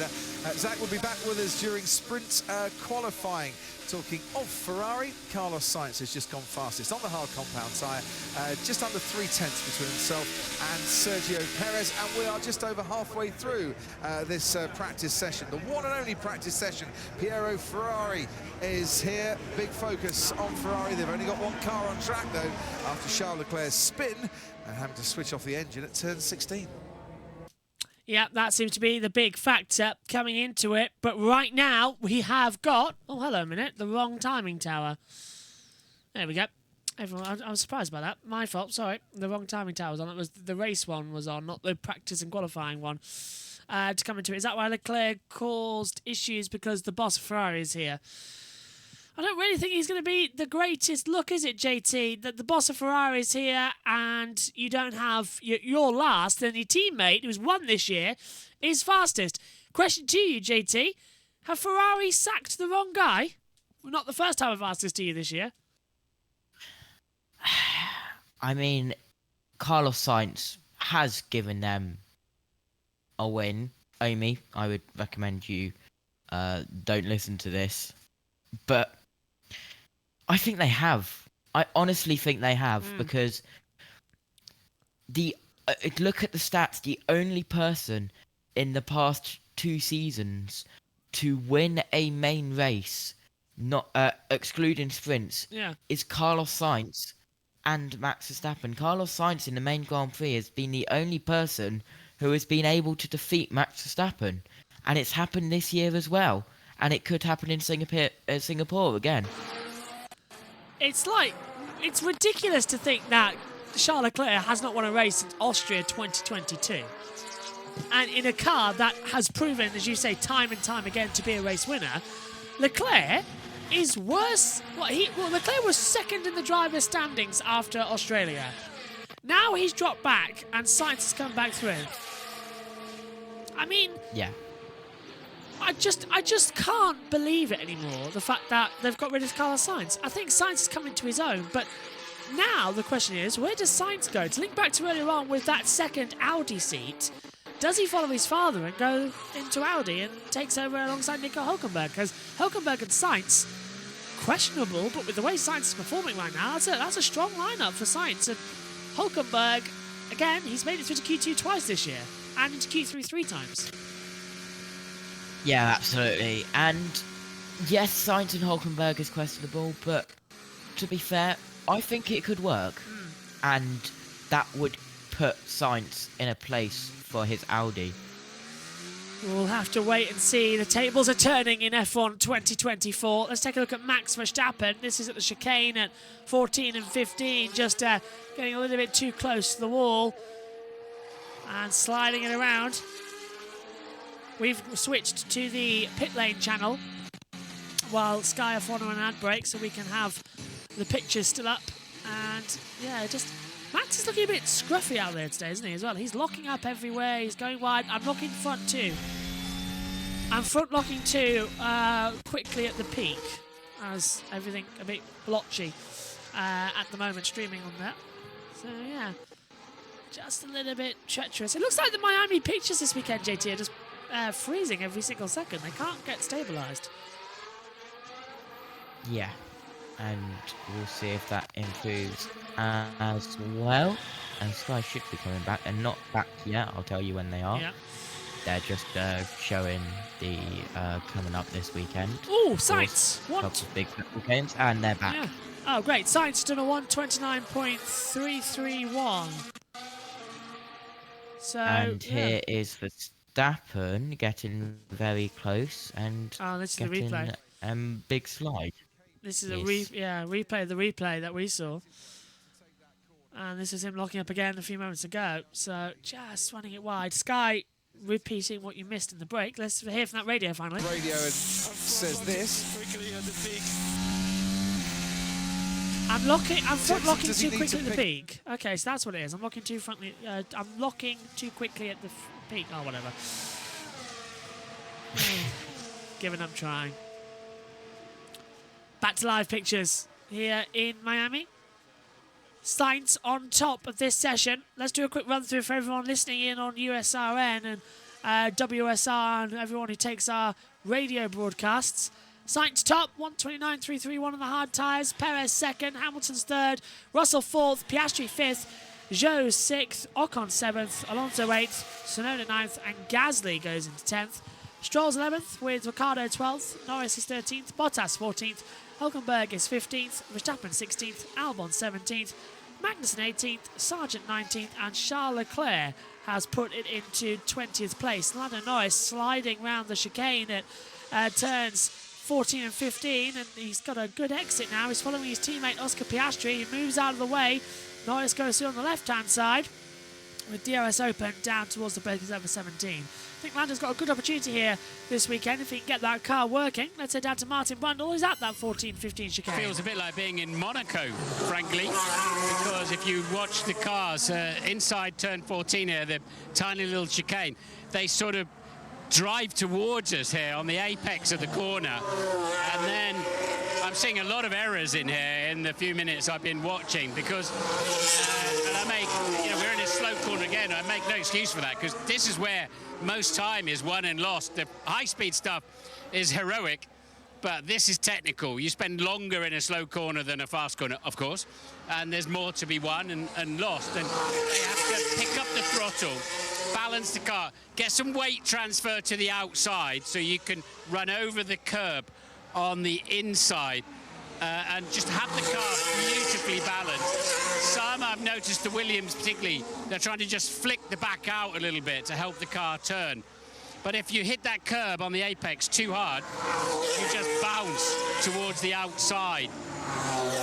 Zach will be back with us during sprint qualifying. Talking of Ferrari, Carlos Sainz has just gone fastest on the hard compound tyre, just under 3/10 between himself and Sergio Perez, and we are just over halfway through this practice session, the one and only practice session. Piero Ferrari is here, big focus on Ferrari. They've only got one car on track though, after Charles Leclerc's spin and having to switch off the engine at turn 16. Yeah, that seems to be the big factor coming into it. But right now, we have got... Oh, hello a minute. The wrong timing tower. There we go. Everyone, I was surprised by that. My fault, sorry. The wrong timing tower was on. It was the race one was on, not the practice and qualifying one. To come into it. Is that why Leclerc caused issues because the boss of Ferrari is here? I don't really think he's going to be the greatest look, is it, JT? That the boss of Ferrari is here and you don't have your last, and your teammate, who's won this year, is fastest. Question to you, JT. Have Ferrari sacked the wrong guy? Well, not the first time I've asked this to you this year. I mean, Carlos Sainz has given them a win. Amy, I would recommend you don't listen to this. But I think they have. I honestly think they have, because look at the stats. The only person in the past 2 seasons to win a main race, not excluding sprints, is Carlos Sainz and Max Verstappen. Carlos Sainz in the main Grand Prix has been the only person who has been able to defeat Max Verstappen, and it's happened this year as well. And it could happen in Singapore again. It's ridiculous to think that Charles Leclerc has not won a race since Austria 2022. And in a car that has proven, as you say, time and time again to be a race winner, Leclerc is worse. Leclerc was second in the driver's standings after Australia. Now he's dropped back and Sainz has come back through. I mean... Yeah. I just can't believe it anymore, the fact that they've got rid of Carlos Sainz. I think Sainz is coming to his own, but now the question is, where does Sainz go? To link back to earlier on with that second Audi seat, does he follow his father and go into Audi and takes over alongside Nico Hülkenberg? Because Hülkenberg and Sainz, questionable, but with the way Sainz is performing right now, that's a strong lineup for Sainz. And Hülkenberg, again, he's made it through to Q2 twice this year, and into Q3 3 times. Yeah, absolutely. And yes, Sainz and Hülkenberg is questionable, but to be fair, I think it could work. And that would put Sainz in a place for his Audi. We'll have to wait and see. The tables are turning in F1 2024. Let's take a look at Max Verstappen. This is at the chicane at 14 and 15, just getting a little bit too close to the wall and sliding it around. We've switched to the pit lane channel while Sky F1 are on ad break, so we can have the pictures still up. And yeah, Max is looking a bit scruffy out there today, isn't he, as well? He's locking up everywhere. He's going wide. I'm locking front too. I'm front locking too quickly at the peak, as everything a bit blotchy at the moment, streaming on that. So yeah, just a little bit treacherous. It looks like the Miami pictures this weekend, JT, are just freezing every single second. They can't get stabilised. Yeah, and we'll see if that improves as well. And Sky should be coming back. They're not back yet. I'll tell you when they are. Yeah. They're just showing the coming up this weekend. Oh, Sainz! What? Couple of big football games, and they're back. Yeah. Oh, great. Sainz done a 1:29.331. So. And here is Verstappen getting very close and this is getting the replay. Big slide. This is a replay of the replay that we saw. And this is him locking up again a few moments ago. So just running it wide. Sky repeating what you missed in the break. Let's hear from that radio finally. Radio says this. I'm front locking too quickly at the peak. Okay, so that's what it is. I'm locking too quickly at the peak. Oh, whatever. Giving up trying. Back to live pictures here in Miami. Sainz on top of this session. Let's do a quick run through for everyone listening in on USRN and WSR and everyone who takes our radio broadcasts. Sainz top, 129.331 on the hard tyres. Perez second, Hamilton's third, Russell fourth, Piastri fifth, Zhou sixth, Ocon 7th, Alonso 8th, Tsunoda 9th, and Gasly goes into 10th. Stroll's 11th with Ricciardo 12th, Norris is 13th, Bottas 14th, Hülkenberg is 15th, Verstappen 16th, Albon 17th, Magnussen 18th, Sargent 19th, and Charles Leclerc has put it into 20th place. Lando Norris sliding round the chicane at turns 14 and 15, and he's got a good exit now. He's following his teammate Oscar Piastri. He moves out of the way. Norris goes through on the left-hand side with DRS open down towards the breakers over 17. I think Lando's got a good opportunity here this weekend if he can get that car working. Let's head down to Martin Brundle, who's at that 14-15 chicane. Feels a bit like being in Monaco, frankly, because if you watch the cars inside turn 14 here, the tiny little chicane, they sort of drive towards us here on the apex of the corner, and then I'm seeing a lot of errors in here in the few minutes I've been watching because and I make, we're in a slow corner again. I make no excuse for that because this is where most time is won and lost. The high-speed stuff is heroic, but this is technical. You spend longer in a slow corner than a fast corner, of course, and there's more to be won and lost, and they have to pick up the throttle, balance the car, get some weight transfer to the outside so you can run over the curb on the inside and just have the car beautifully balanced. Some I've noticed, the Williams particularly, they're trying to just flick the back out a little bit to help the car turn. But if you hit that curb on the apex too hard, you just bounce towards the outside.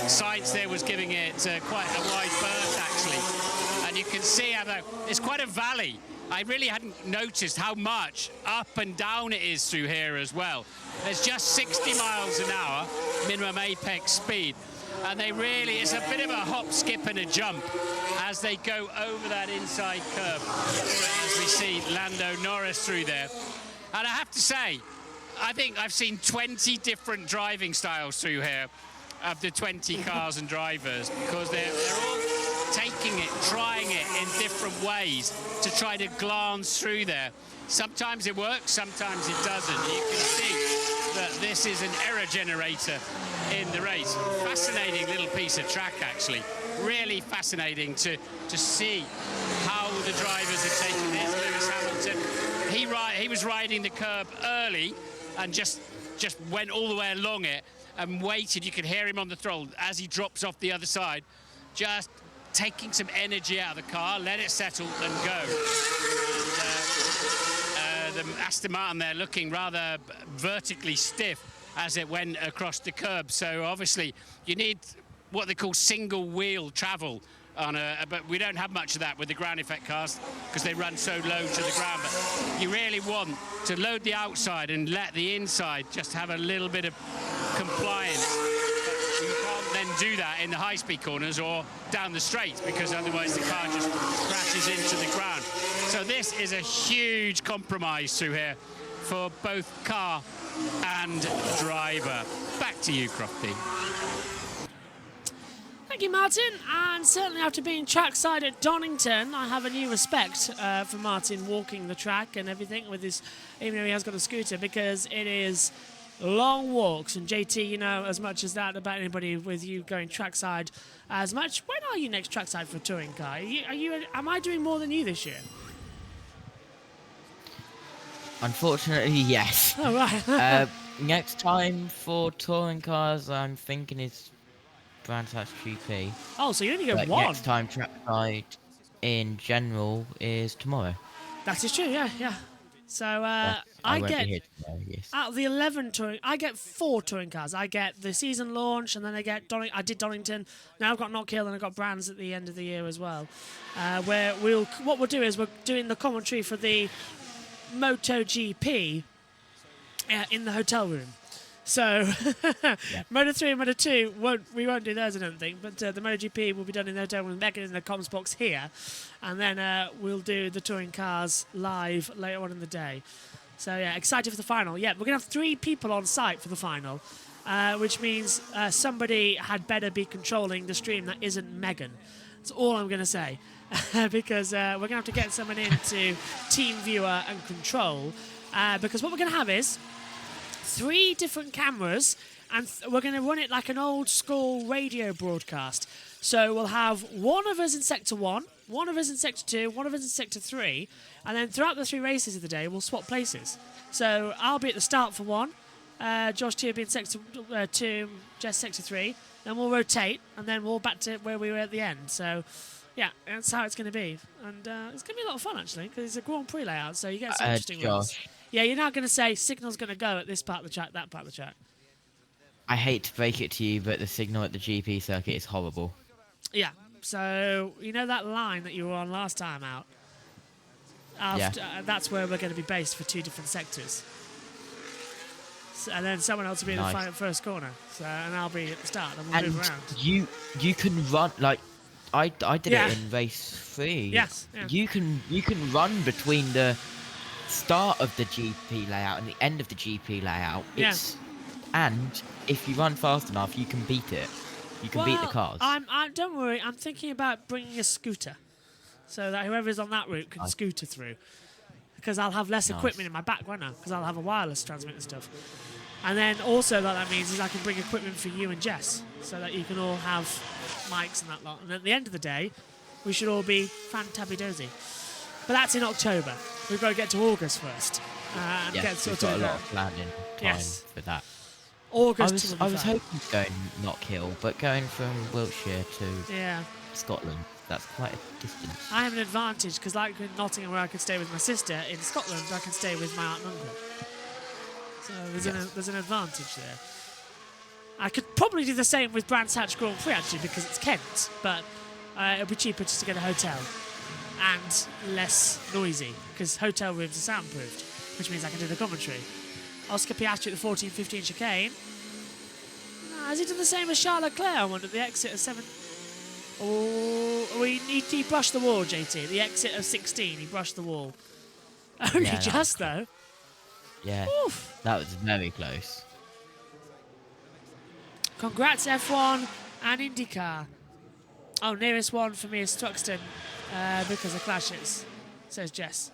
Sainz there was giving it quite a wide berth, actually. And you can see how it's quite a valley. I really hadn't noticed how much up and down it is through here as well. There's just 60 miles an hour, minimum apex speed. And it's a bit of a hop, skip and a jump as they go over that inside curve. As we see Lando Norris through there. And I have to say, I think I've seen 20 different driving styles through here of the 20 cars and drivers, because they're all taking it, trying it in different ways to try to glance through there. Sometimes it works, sometimes it doesn't. You can see that this is an error generator in the race. Fascinating little piece of track, actually. Really fascinating to see how the drivers are taking this. Lewis Hamilton, he was riding the curb early and just went all the way along it and waited. You could hear him on the throttle as he drops off the other side, just taking some energy out of the car, let it settle and go. And, the Aston Martin there looking rather vertically stiff as it went across the curb. So obviously you need what they call single wheel travel but we don't have much of that with the ground effect cars because they run so low to the ground. But you really want to load the outside and let the inside just have a little bit of compliance. You can't then do that in the high-speed corners or down the straights because otherwise the car just crashes into the ground. So this is a huge compromise through here for both car and driver. Back to you, Crofty. Thank you, Martin. And certainly after being trackside at Donington, I have a new respect for Martin walking the track and everything with his, even though he has got a scooter, because it is long walks. And JT, you know as much as that about anybody with you going trackside as much. When are you next trackside for a touring car? Am I doing more than you this year? Unfortunately, yes. Oh, right. Next time for touring cars, I'm thinking it's Brands Hatch GP. Oh, so you only get but one. Next time trackside in general is tomorrow. That is true, yeah. So I won't get be here tomorrow, yes. out of the 11 touring, I get 4 touring cars. I get the season launch, and then I get I did Donington. Now I've got Knockhill, and I've got Brands at the end of the year as well. Where what we'll do is we're doing the commentary for the MotoGP in the hotel room. So, Moto 3 and Moto 2, we won't do those, I don't think, but the MotoGP will be done in the hotel room, back in the comms box here, and then we'll do the touring cars live later on in the day. So, yeah, excited for the final. Yeah, we're going to have 3 people on site for the final. which means somebody had better be controlling the stream that isn't Megan. That's all I'm going to say. Because we're going to have to get someone into Team Viewer and Control. Because what we're going to have is 3 different cameras, and we're going to run it like an old school radio broadcast. So we'll have one of us in Sector 1, one of us in Sector 2, one of us in Sector 3, and then throughout the 3 races of the day, we'll swap places. So I'll be at the start for 1, Josh T will be in Sector 2, Jess Sector 3, then we'll rotate, and then we'll back to where we were at the end. So, yeah, that's how it's going to be. And it's going to be a lot of fun, actually, because it's a Grand Prix layout, so you get some interesting ones. Josh. Yeah, you're not going to say signal's going to go at this part of the track, that part of the track. I hate to break it to you, but the signal at the GP circuit is horrible. Yeah, so you know that line that you were on last time out? After, that's where we're going to be based for 2 different sectors. So, and then someone else will be in the first corner, so, and I'll be at the start, and we'll move around. You can run, like, I did it in race 3. Yes. Yeah. You can run between the start of the GP layout and the end of the GP layout. And if you run fast enough, you can beat it. You can beat the cars. Don't worry, I'm thinking about bringing a scooter, so that whoever's on that route can scooter through. Because I'll have less equipment in my back, won't I? Because I'll have a wireless transmitter and stuff. And then also what that means is I can bring equipment for you and Jess, so that you can all have mics and that lot. And at the end of the day, we should all be fantabby-dozy. But that's in October. We've got to get to August first. And get we've got a lot of planning time for that. August. I was hoping to go Knock Hill, but going from Wiltshire to Scotland, that's quite a distance. I have an advantage, because like in Nottingham where I could stay with my sister, in Scotland I can stay with my aunt and uncle. So there's an advantage there. I could probably do the same with Brands Hatch Grand Prix, actually, because it's Kent, but it'll be cheaper just to get a hotel. And less noisy, because hotel rooms are soundproofed, which means I can do the commentary. Oscar Piastri at the 14-15 chicane. Has he done the same as Charles Leclerc, I wonder, at the exit of 7? Oh, he brushed the wall, JT. At the exit of 16, he brushed the wall. Only just, though. Yeah, Oof. That was very close. Congrats, F1 and IndyCar. Oh, nearest one for me is Truxton, because of clashes, says Jess.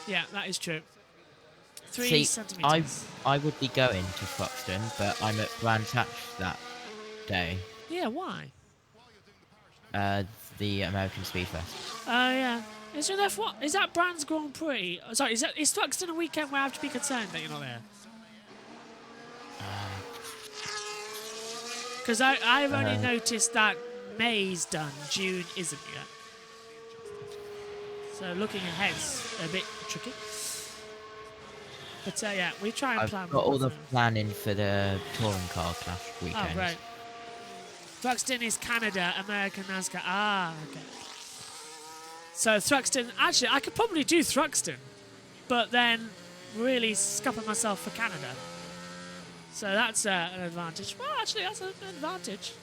Yeah, that is true. 3 centimetres. I would be going to Foxton, but I'm at Brands Hatch that day. Yeah, why? The American Speed Fest. Oh, yeah. Is there F1? Is that Brands Grand Prix? Sorry, is Truxton a weekend where I have to be concerned that you're not there? Because I've only noticed that May's done, June isn't yet. So looking ahead's a bit tricky. But yeah, we try and plan. I've got all the planning for the touring car clash weekend. Oh, right. Thruxton is Canada, American NASCAR. Ah, okay. So Thruxton, actually, I could probably do Thruxton, but then really scupper myself for Canada. So that's an advantage. Well, actually, that's an advantage.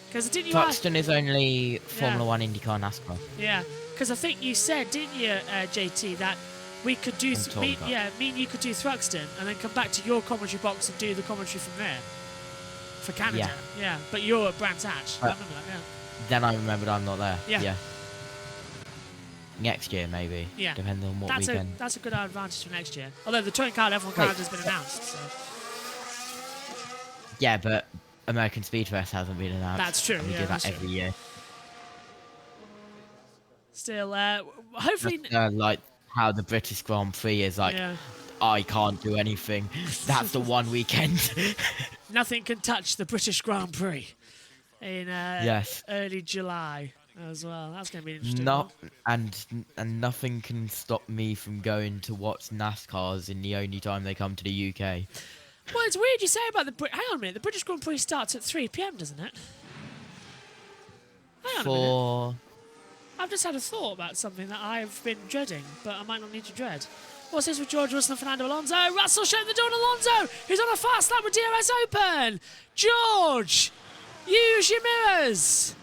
Because didn't you? Thruxton is only Formula 1, IndyCar, NASCAR. Yeah, because I think you said, didn't you, JT, that we could do, me and you could do Thruxton and then come back to your commentary box and do the commentary from there for Canada. Yeah, but you're at Brands Hatch. I remember that. Yeah. Then I remembered I'm not there. Yeah. Next year, maybe. Yeah. Depending on what weekend. That's a good advantage for next year. Although the touring car F1 calendar has been announced. So. Yeah, but American Speed Fest hasn't been announced. That's true. We do that every year. Still, hopefully. Like how the British Grand Prix is like, I can't do anything. That's the one weekend. Nothing can touch the British Grand Prix in early July as well. That's going to be interesting. And nothing can stop me from going to watch NASCARs in the only time they come to the UK. Well, it's weird you say about hang on a minute. The British Grand Prix starts at 3 PM, doesn't it? Hang on a minute. I've just had a thought about something that I've been dreading, but I might not need to dread. What's this with George Russell and Fernando Alonso? Russell shutting the door on Alonso, who's on a fast lap with DRS open. George, use your mirrors.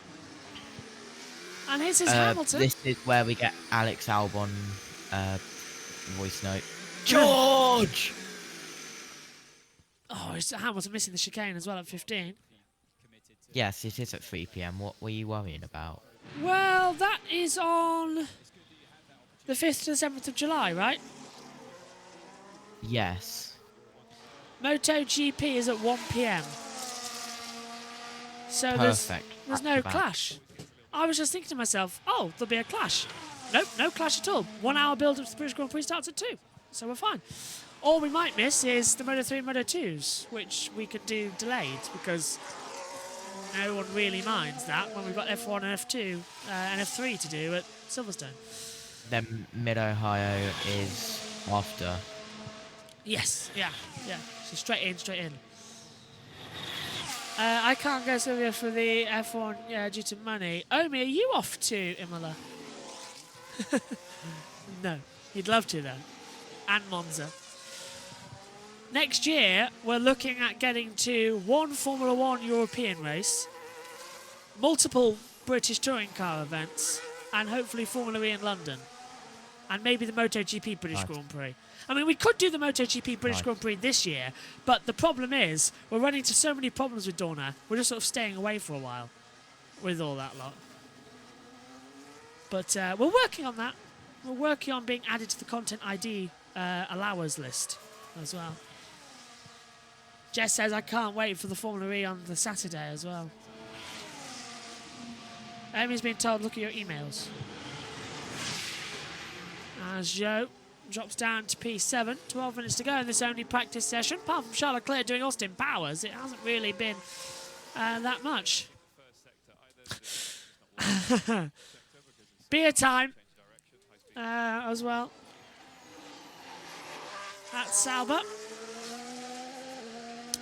And here's his Hamilton. This is where we get Alex Albon voice note. George! Oh, Hamilton missing the chicane as well at 15. Yes, it is at 3 p.m. What were you worrying about? Well, that is on the 5th to the 7th of July, right? Yes. MotoGP is at 1 p.m. So Perfect. there's no clash. I was just thinking to myself, oh, there'll be a clash. Nope, no clash at all. 1 hour build up to the British Grand Prix starts at 2. So we're fine. All we might miss is the Moto3 and Moto2s, which we could do delayed because no one really minds that when we've got F1 and F2 and F3 to do at Silverstone. Then Mid-Ohio is after. Yes, yeah. So straight in. I can't go Sylvia for the F1 due to money. Omi, are you off to Imola? No, he'd love to though. And Monza. Next year, we're looking at getting to 1 Formula 1 European race, multiple British touring car events, and hopefully Formula E in London. And maybe the MotoGP British Grand Prix. I mean, we could do the MotoGP British Grand Prix this year, but the problem is we're running into so many problems with Dorna. We're just sort of staying away for a while with all that lot. But we're working on that. We're working on being added to the Content ID allowers list as well. Jess says, I can't wait for the Formula E on the Saturday as well. Amy's been told, look at your emails. As Joe drops down to P7, 12 minutes to go in this only practice session. Apart from Charles Leclerc doing Austin Powers, it hasn't really been that much. Beer time as well. That's Sauber.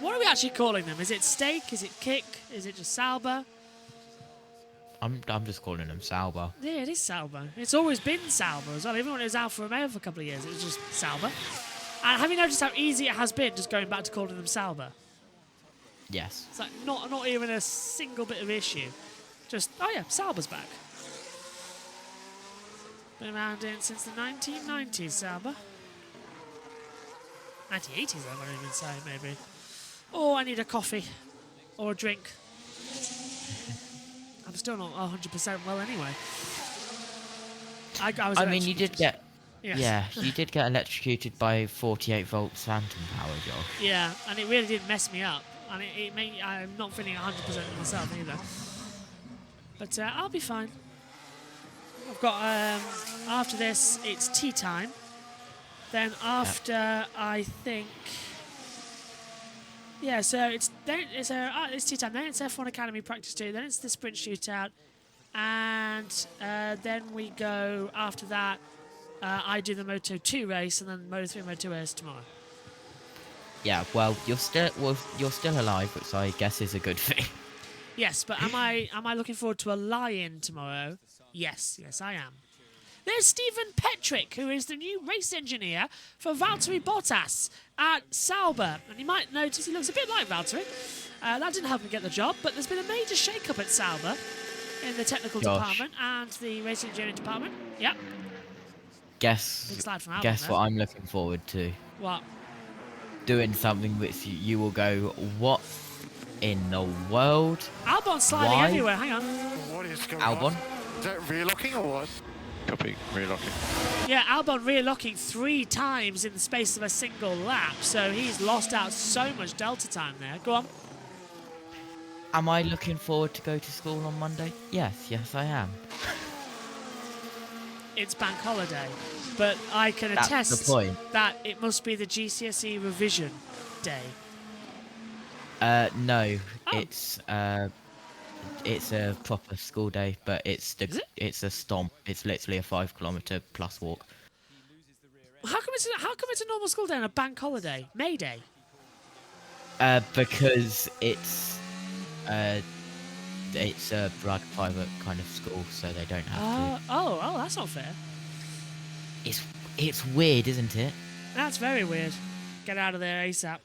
What are we actually calling them? Is it steak? Is it kick? Is it just Sauber? I'm just calling them Sauber. Yeah, it is Sauber. It's always been Sauber as well. Even when it was Alfa Romeo for a couple of years, it was just Sauber. And have you noticed how easy it has been just going back to calling them Sauber? Yes. It's like not even a single bit of issue. Just, oh yeah, Sauber's back. Been around in since the 1990s, Sauber. 1980s, I might even say, maybe. Oh, I need a coffee. Or a drink. I'm still not 100% well anyway. I mean, you did get... Yes. Yeah, you did get electrocuted by 48 volts phantom power, Josh. Yeah, and it really did mess me up. And it made, I'm not feeling 100% myself either. But I'll be fine. I've got, after this, it's tea time. Then after, I think... Yeah, so it's tea time. Then it's F1 Academy Practice 2. Then it's the Sprint Shootout. And then we go, after that, I do the Moto 2 race, and then Moto 3 and Moto 2 race tomorrow. Yeah, well, you're still alive, which I guess is a good thing. Yes, but am I looking forward to a lie-in tomorrow? Yes, I am. There's Stephen Petrick, who is the new race engineer for Valtteri Bottas at Sauber. And you might notice he looks a bit like Valtteri. That didn't help him get the job, but there's been a major shake-up at Sauber in the technical department and the racing engineering department. Yep. Guess what I'm looking forward to. What? Doing something which you will go, what in the world? Albon's sliding everywhere, hang on. What is going Albon? on? Is that rear locking or what? Copy, rear locking. Yeah, Albon rear locking 3 times in the space of a single lap, so he's lost out so much delta time there. Go on. Am I looking forward to go to school on Monday? Yes, I am. It's bank holiday, but I can That's attest the point. that it must be the GCSE revision day. No, Oh. it's a proper school day, but it's a stomp. It's literally a 5 kilometre plus walk. How come it's a normal school day on a bank holiday? May Day? Because it's a private kind of school, so they don't have to. Oh, that's not fair. It's weird, isn't it? That's very weird. Get out of there ASAP.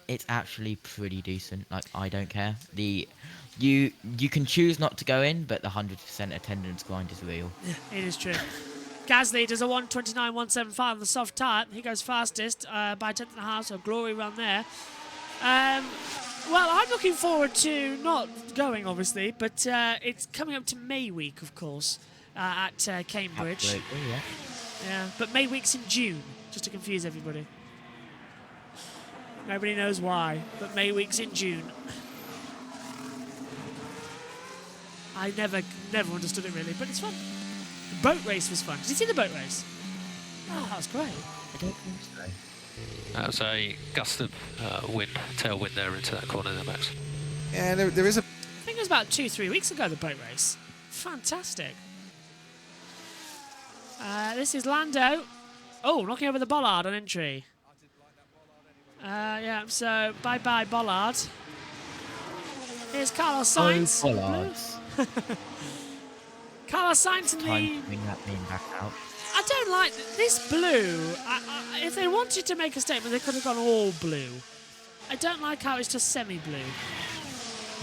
It's actually pretty decent. Like, I don't care. You can choose not to go in, but the 100% attendance grind is real. Yeah, it is true. Gasly does a 1:29.175 on the soft tyre. He goes fastest by 10th and a half, so a glory run there. Well, I'm looking forward to not going, obviously, but it's coming up to May week, of course, at Cambridge. Absolutely, yeah. Yeah, but May week's in June, just to confuse everybody. Nobody knows why, but May week's in June. I never understood it really, but it's fun. The boat race was fun. Did you see the boat race? Oh, that was great. I don't think so. That was a gust of wind, tailwind there into that corner there, Max. Yeah, there is a... I think it was about 2-3 weeks ago, the boat race. Fantastic. This is Lando. Oh, knocking over the bollard on entry. Yeah, so bye-bye bollard. Here's Carlos Sainz. Oh, bollards. Carlos Sainz in Time the... to bring that beam back out. I don't like this blue. If they wanted to make a statement, they could have gone all blue. I don't like how it's just semi-blue.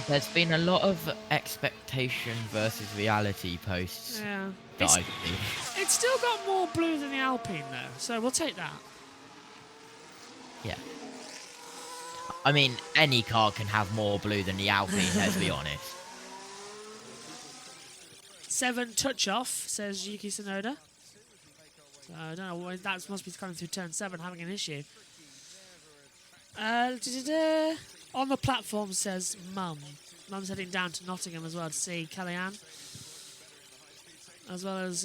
There's been a lot of expectation versus reality posts Yeah. that I've seen. It's still got more blue than the Alpine, though, so we'll take that. Yeah. I mean, any car can have more blue than the Alpine, let's be honest. 7 touch off, says Yuki Tsunoda. So I don't know, that must be coming through turn 7, having an issue. On the platform says Mum. Mum's heading down to Nottingham as well to see Kellyanne. As well as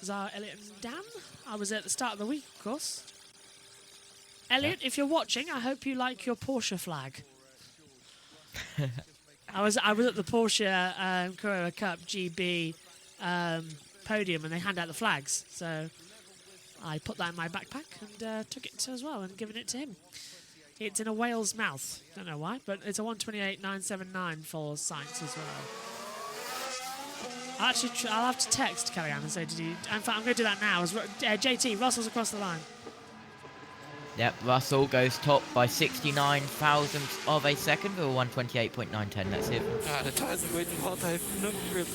Zara, Elliot and Dan. I was at the start of the week, of course. Elliot, if you're watching, I hope you like your Porsche flag. I was at the Porsche Carrera Cup GB podium and they hand out the flags. So I put that in my backpack and took it as well and given it to him. It's in a whale's mouth. Don't know why, but it's a 1:28.979 for Sainz as well. I'll have to text Kellyanne and say, did you... In fact, I'm going to do that now. As JT, Russell's across the line. Yep, Russell goes top by 69 thousandths of a second with a 1:28.910. Let's hear from The times are waiting what I've not really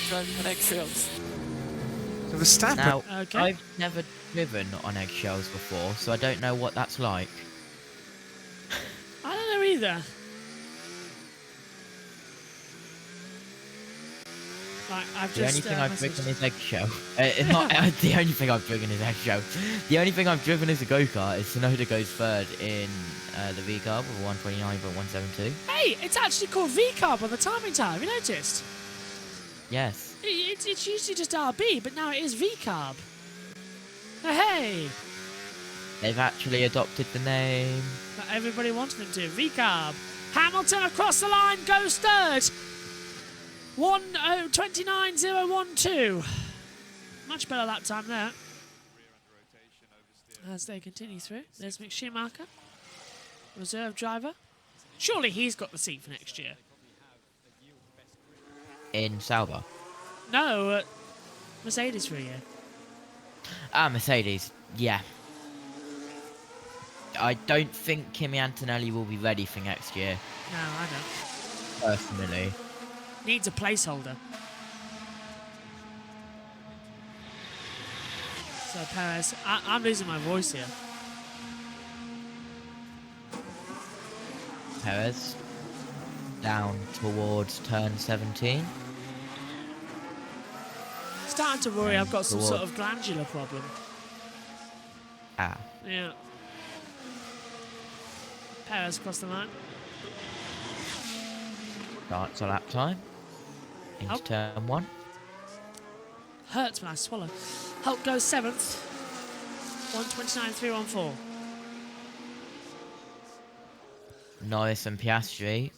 driving on eggshells. So Verstappen. Now, Okay. I've never driven on eggshells before, so I don't know what that's like. I don't know either. Right, I've The only just, thing I've messaged- driven is eggshell. Not the only thing I've driven is eggshell. The only thing I've driven is a go-kart. Is Tsunoda goes third in the V-Carb with 1:29.172. Hey, it's actually called V-Carb on the timing time. Have you noticed? Yes. It's usually just RB, but now it is V-Carb. Hey! They've actually adopted the name. That everybody wanted them to. V-Carb. Hamilton across the line, goes third. 1:29.012. Much better lap time there. As they continue through. There's Mick Schumacher. Reserve driver. Surely he's got the seat for next year. In Sauber. No, Mercedes for a year. Mercedes. Yeah. I don't think Kimi Antonelli will be ready for next year. No, I don't. Personally. Needs a placeholder. So Perez, I'm losing my voice here. Perez. Down towards turn 17. Starting to worry I've got some Toward- sort of glandular problem. Ah. Yeah. Perez across the line. Starts a lap time. Into Oh. turn 1. Hurts when I swallow. Hulk goes 7th. 1:29.314. Norris and Piastri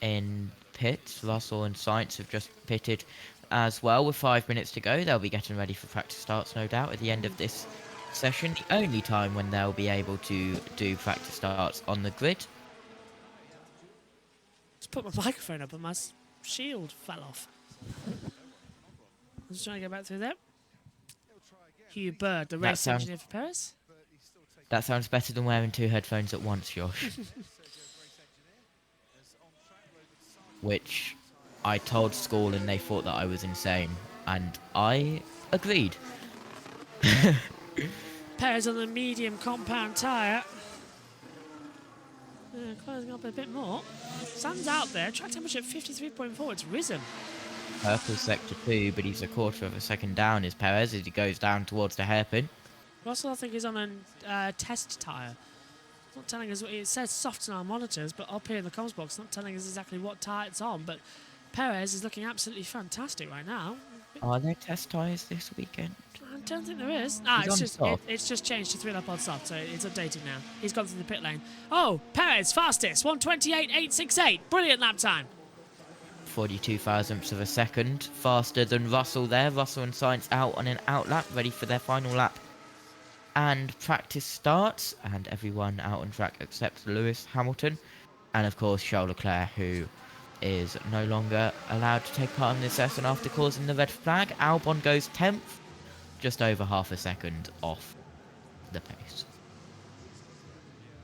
in pits. Russell and Sainz have just pitted as well with 5 minutes to go. They'll be getting ready for practice starts, no doubt, at the end of this session. The only time when they'll be able to do practice starts on the grid. Just put my microphone up and my shield fell off. I was trying to go back through there. Hugh Bird, the That race sounds- engineer for Perez. That sounds better than wearing 2 headphones at once, Josh. Which I told school and they thought that I was insane. And I agreed. Perez on the medium compound tyre. Closing up a bit more. Sun's out there. Track temperature at 53.4. It's risen. Purple sector 2, but he's a quarter of a second down, is Perez, as he goes down towards the hairpin. Russell, I think, is on a test tyre. It's not telling us. It says softs on our monitors, but up here in the comms box, it's not telling us exactly what tyre it's on. But Perez is looking absolutely fantastic right now. Are there test tyres this weekend? I don't think there is. It's just changed to 3-lap on soft, so it's updated now. He's gone through the pit lane. Oh, Perez, fastest, 1:28.868. Brilliant lap time. 42 thousandths of a second, faster than Russell there. Russell and Sainz out on an out lap, ready for their final lap. And practice starts, and everyone out on track except Lewis Hamilton. And of course, Charles Leclerc, who is no longer allowed to take part in this session after causing the red flag. Albon goes 10th, just over half a second off the pace.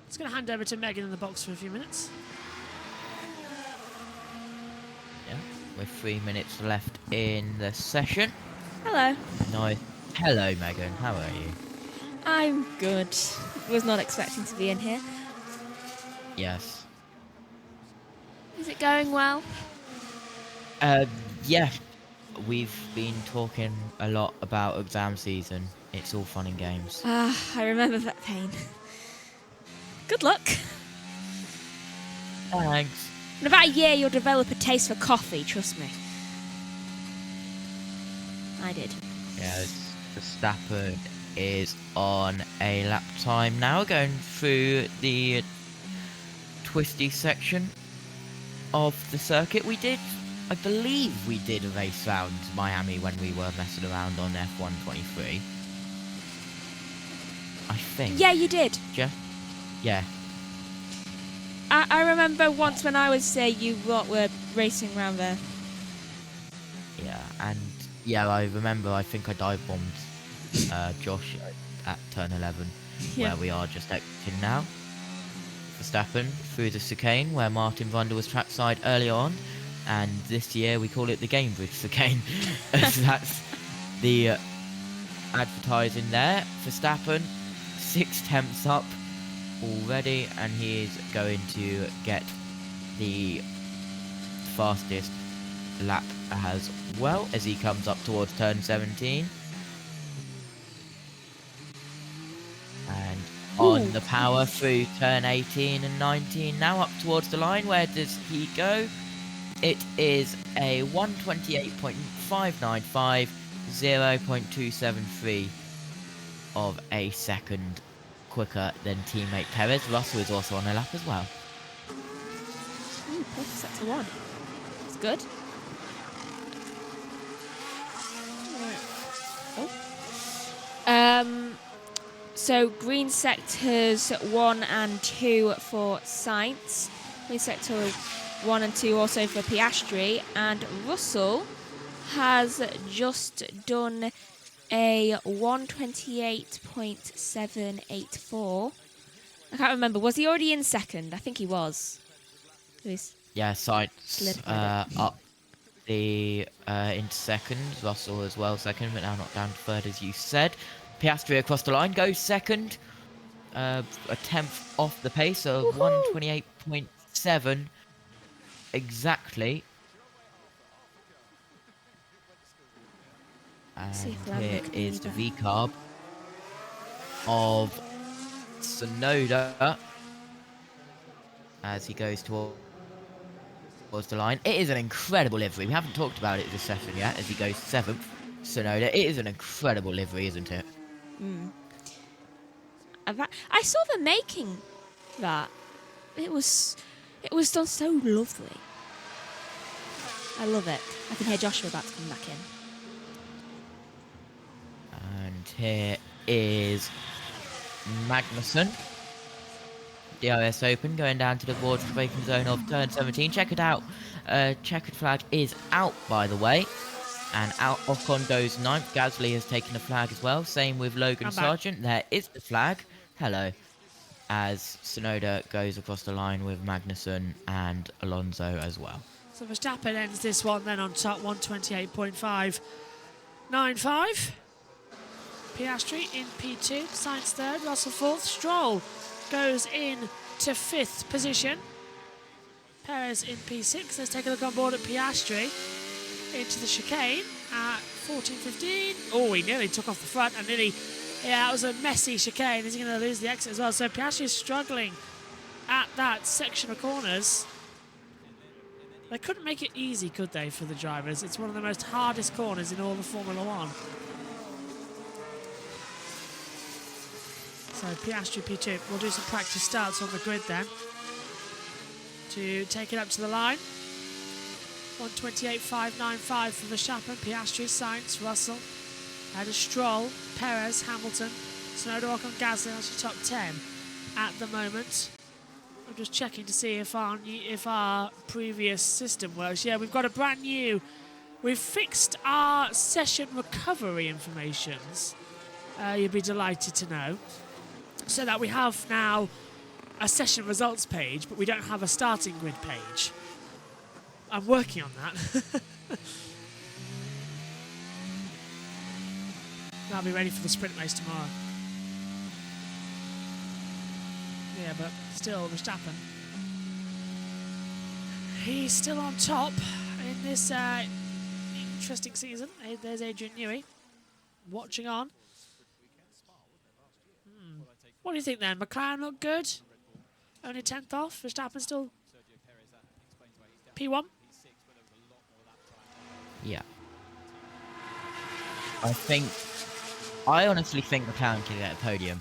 Just going to hand over to Megan in the box for a few minutes. Yeah, with 3 minutes left in the session. Hello. Nice. Hello, Megan. How are you? I'm good. Was not expecting to be in here. Yes. Is it going well? Yeah. We've been talking a lot about exam season. It's all fun and games. I remember that pain. Good luck. Thanks. In about a year, you'll develop a taste for coffee, trust me. I did. Yeah, Verstappen is on a lap time now, going through the twisty section of the circuit. I believe we did a race round Miami when we were messing around on F123. I think. Yeah, you did. Yeah. I remember once when I was there, you lot were racing around there. Yeah, and yeah, I remember, I think I dive bombed Josh at turn 11, where we are just exiting now. Verstappen through the chicane where Martin Brundle was trackside earlier on, and this year we call it the Gamebridge chicane. That's the advertising there. Verstappen 6 tenths up already, and he is going to get the fastest lap as well as he comes up towards turn 17. And on the power through turn 18 and 19, now up towards the line. Where does he go? It is a 1:28.595, 0.273 of a second quicker than teammate Perez. Russell is also on a lap as well. Ooh, perfect sector 1. That's good. So green sectors 1 and 2 for Sainz. Green sector 1 and 2 also for Piastri, and Russell has just done a 1:28.784. I can't remember. Was he already in second? I think he was. Yeah, Sainz up the into second. Russell as well second, but now not down to third as you said. Piastri across the line goes second. A 10th off the pace of 1:28.7 exactly. And here is the V-carb of Tsunoda as he goes towards the line. It is an incredible livery. We haven't talked about it this session yet as he goes 7th. Tsunoda, it is an incredible livery, isn't it? I saw them making that. It was done so lovely. I love it. I can hear Joshua about to come back in. And here is Magnussen. DRS Open going down to the towards the braking zone of turn 17. Check it out. Checkered flag is out, by the way. And out Ocon goes 9th. Gasly has taken a flag as well. Same with Logan Sargent. There is the flag. Hello. As Tsunoda goes across the line with Magnussen and Alonso as well. So Verstappen ends this one then on top, 1:28.5. 9.5. Piastri in P2, Sainz third, Russell fourth. Stroll goes in to 5th position. Perez in P6. Let's take a look on board at Piastri. Into the chicane at 14.15. Oh, he nearly took off the front and nearly... Yeah, that was a messy chicane. Is he going to lose the exit as well? So Piastri is struggling at that section of corners. They couldn't make it easy, could they, for the drivers? It's one of the most hardest corners in all of Formula One. So Piastri P2. We'll do some practice starts on the grid then to take it up to the line. 1:28.595 for Verstappen, Piastri, Sainz, Russell, ahead of Stroll, Perez, Hamilton, Tsunoda, Ocon, Gasly. That's your top 10 at the moment. I'm just checking to see if our previous system works. Yeah, we've got a brand new. We've fixed our session recovery informations. You'll be delighted to know. So that we have now a session results page, but we don't have a starting grid page. I'm working on that. I'll be ready for the sprint race tomorrow. Yeah, but still, Verstappen. He's still on top in this interesting season. There's Adrian Newey watching on. What do you think then? McLaren look good? Only 10th off. Verstappen still P1? Yeah. I honestly think McLaren can get a podium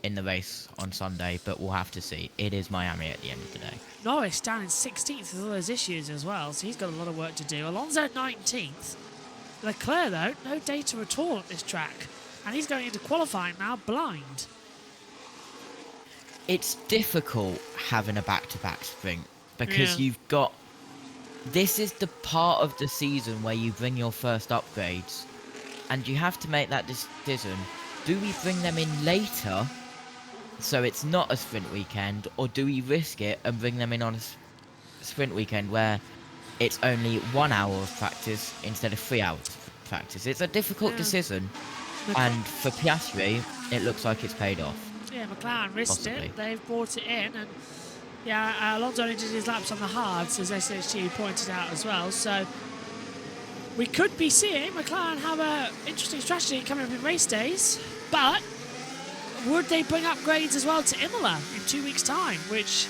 in the race on Sunday, but we'll have to see. It is Miami at the end of the day. Norris down in 16th with all those issues as well, so he's got a lot of work to do. Alonso 19th. Leclerc, though, no data at all at this track. And he's going into qualifying now blind. It's difficult having a back-to-back sprint because you've got... This is the part of the season where you bring your first upgrades, and you have to make that decision. Do we bring them in later, so it's not a sprint weekend, or do we risk it and bring them in on a sprint weekend where it's only 1 hour of practice instead of 3 hours of practice? It's a difficult decision, and for Piastri, it looks like it's paid off. Yeah, McLaren risked it. They've brought it in, and yeah, Alonso only did his laps on the hards, as SHT pointed out as well. So we could be seeing McLaren have an interesting strategy coming up in race days, but would they bring upgrades as well to Imola in 2 weeks' time, which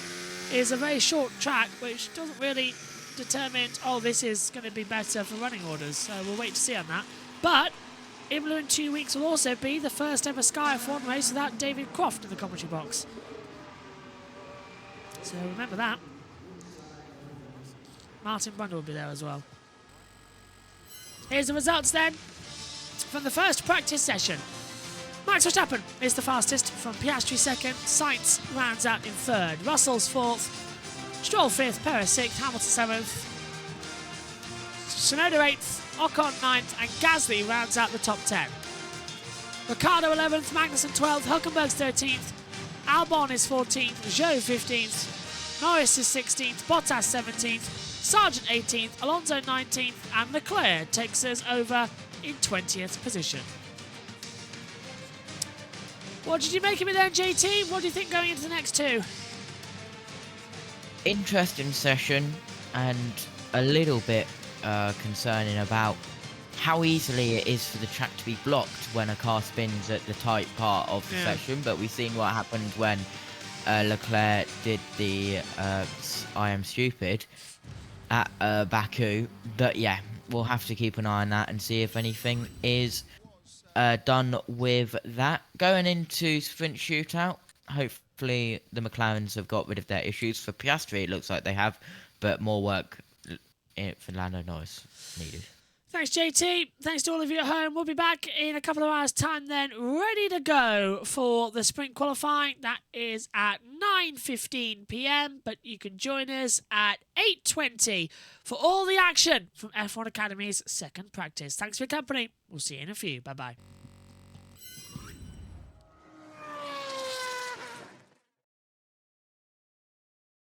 is a very short track, which doesn't really determine, oh, this is going to be better for running orders. So we'll wait to see on that. But Imola in 2 weeks will also be the first ever Sky F1 race without David Croft in the commentary box. So remember that. Martin Brundle will be there as well. Here's the results then from the first practice session. Max Verstappen is the fastest from Piastri second, Sainz rounds out in third, Russell's fourth, Stroll fifth, Perez sixth, Hamilton seventh, Tsunoda eighth, Ocon ninth, and Gasly rounds out the top 10. Ricciardo 11th, Magnussen 12th, Hülkenberg's 13th, Albon is 14th, Zhou 15th, Norris is 16th, Bottas 17th, Sargent 18th, Alonso 19th, and Leclerc takes us over in 20th position. What did you make of it then, JT? What do you think going into the next two? Interesting session, and a little bit concerning about how easily it is for the track to be blocked when a car spins at the tight part of the session, but we've seen what happened when Leclerc did the I am stupid at Baku. But yeah, we'll have to keep an eye on that and see if anything is done with that. Going into sprint shootout, hopefully the McLarens have got rid of their issues. For Piastri, it looks like they have, but more work for Lando Norris needed. Thanks, JT. Thanks to all of you at home. We'll be back in a couple of hours' time then, ready to go for the sprint qualifying. That is at 9:15 p.m, but you can join us at 8:20 for all the action from F1 Academy's second practice. Thanks for your company. We'll see you in a few. Bye-bye.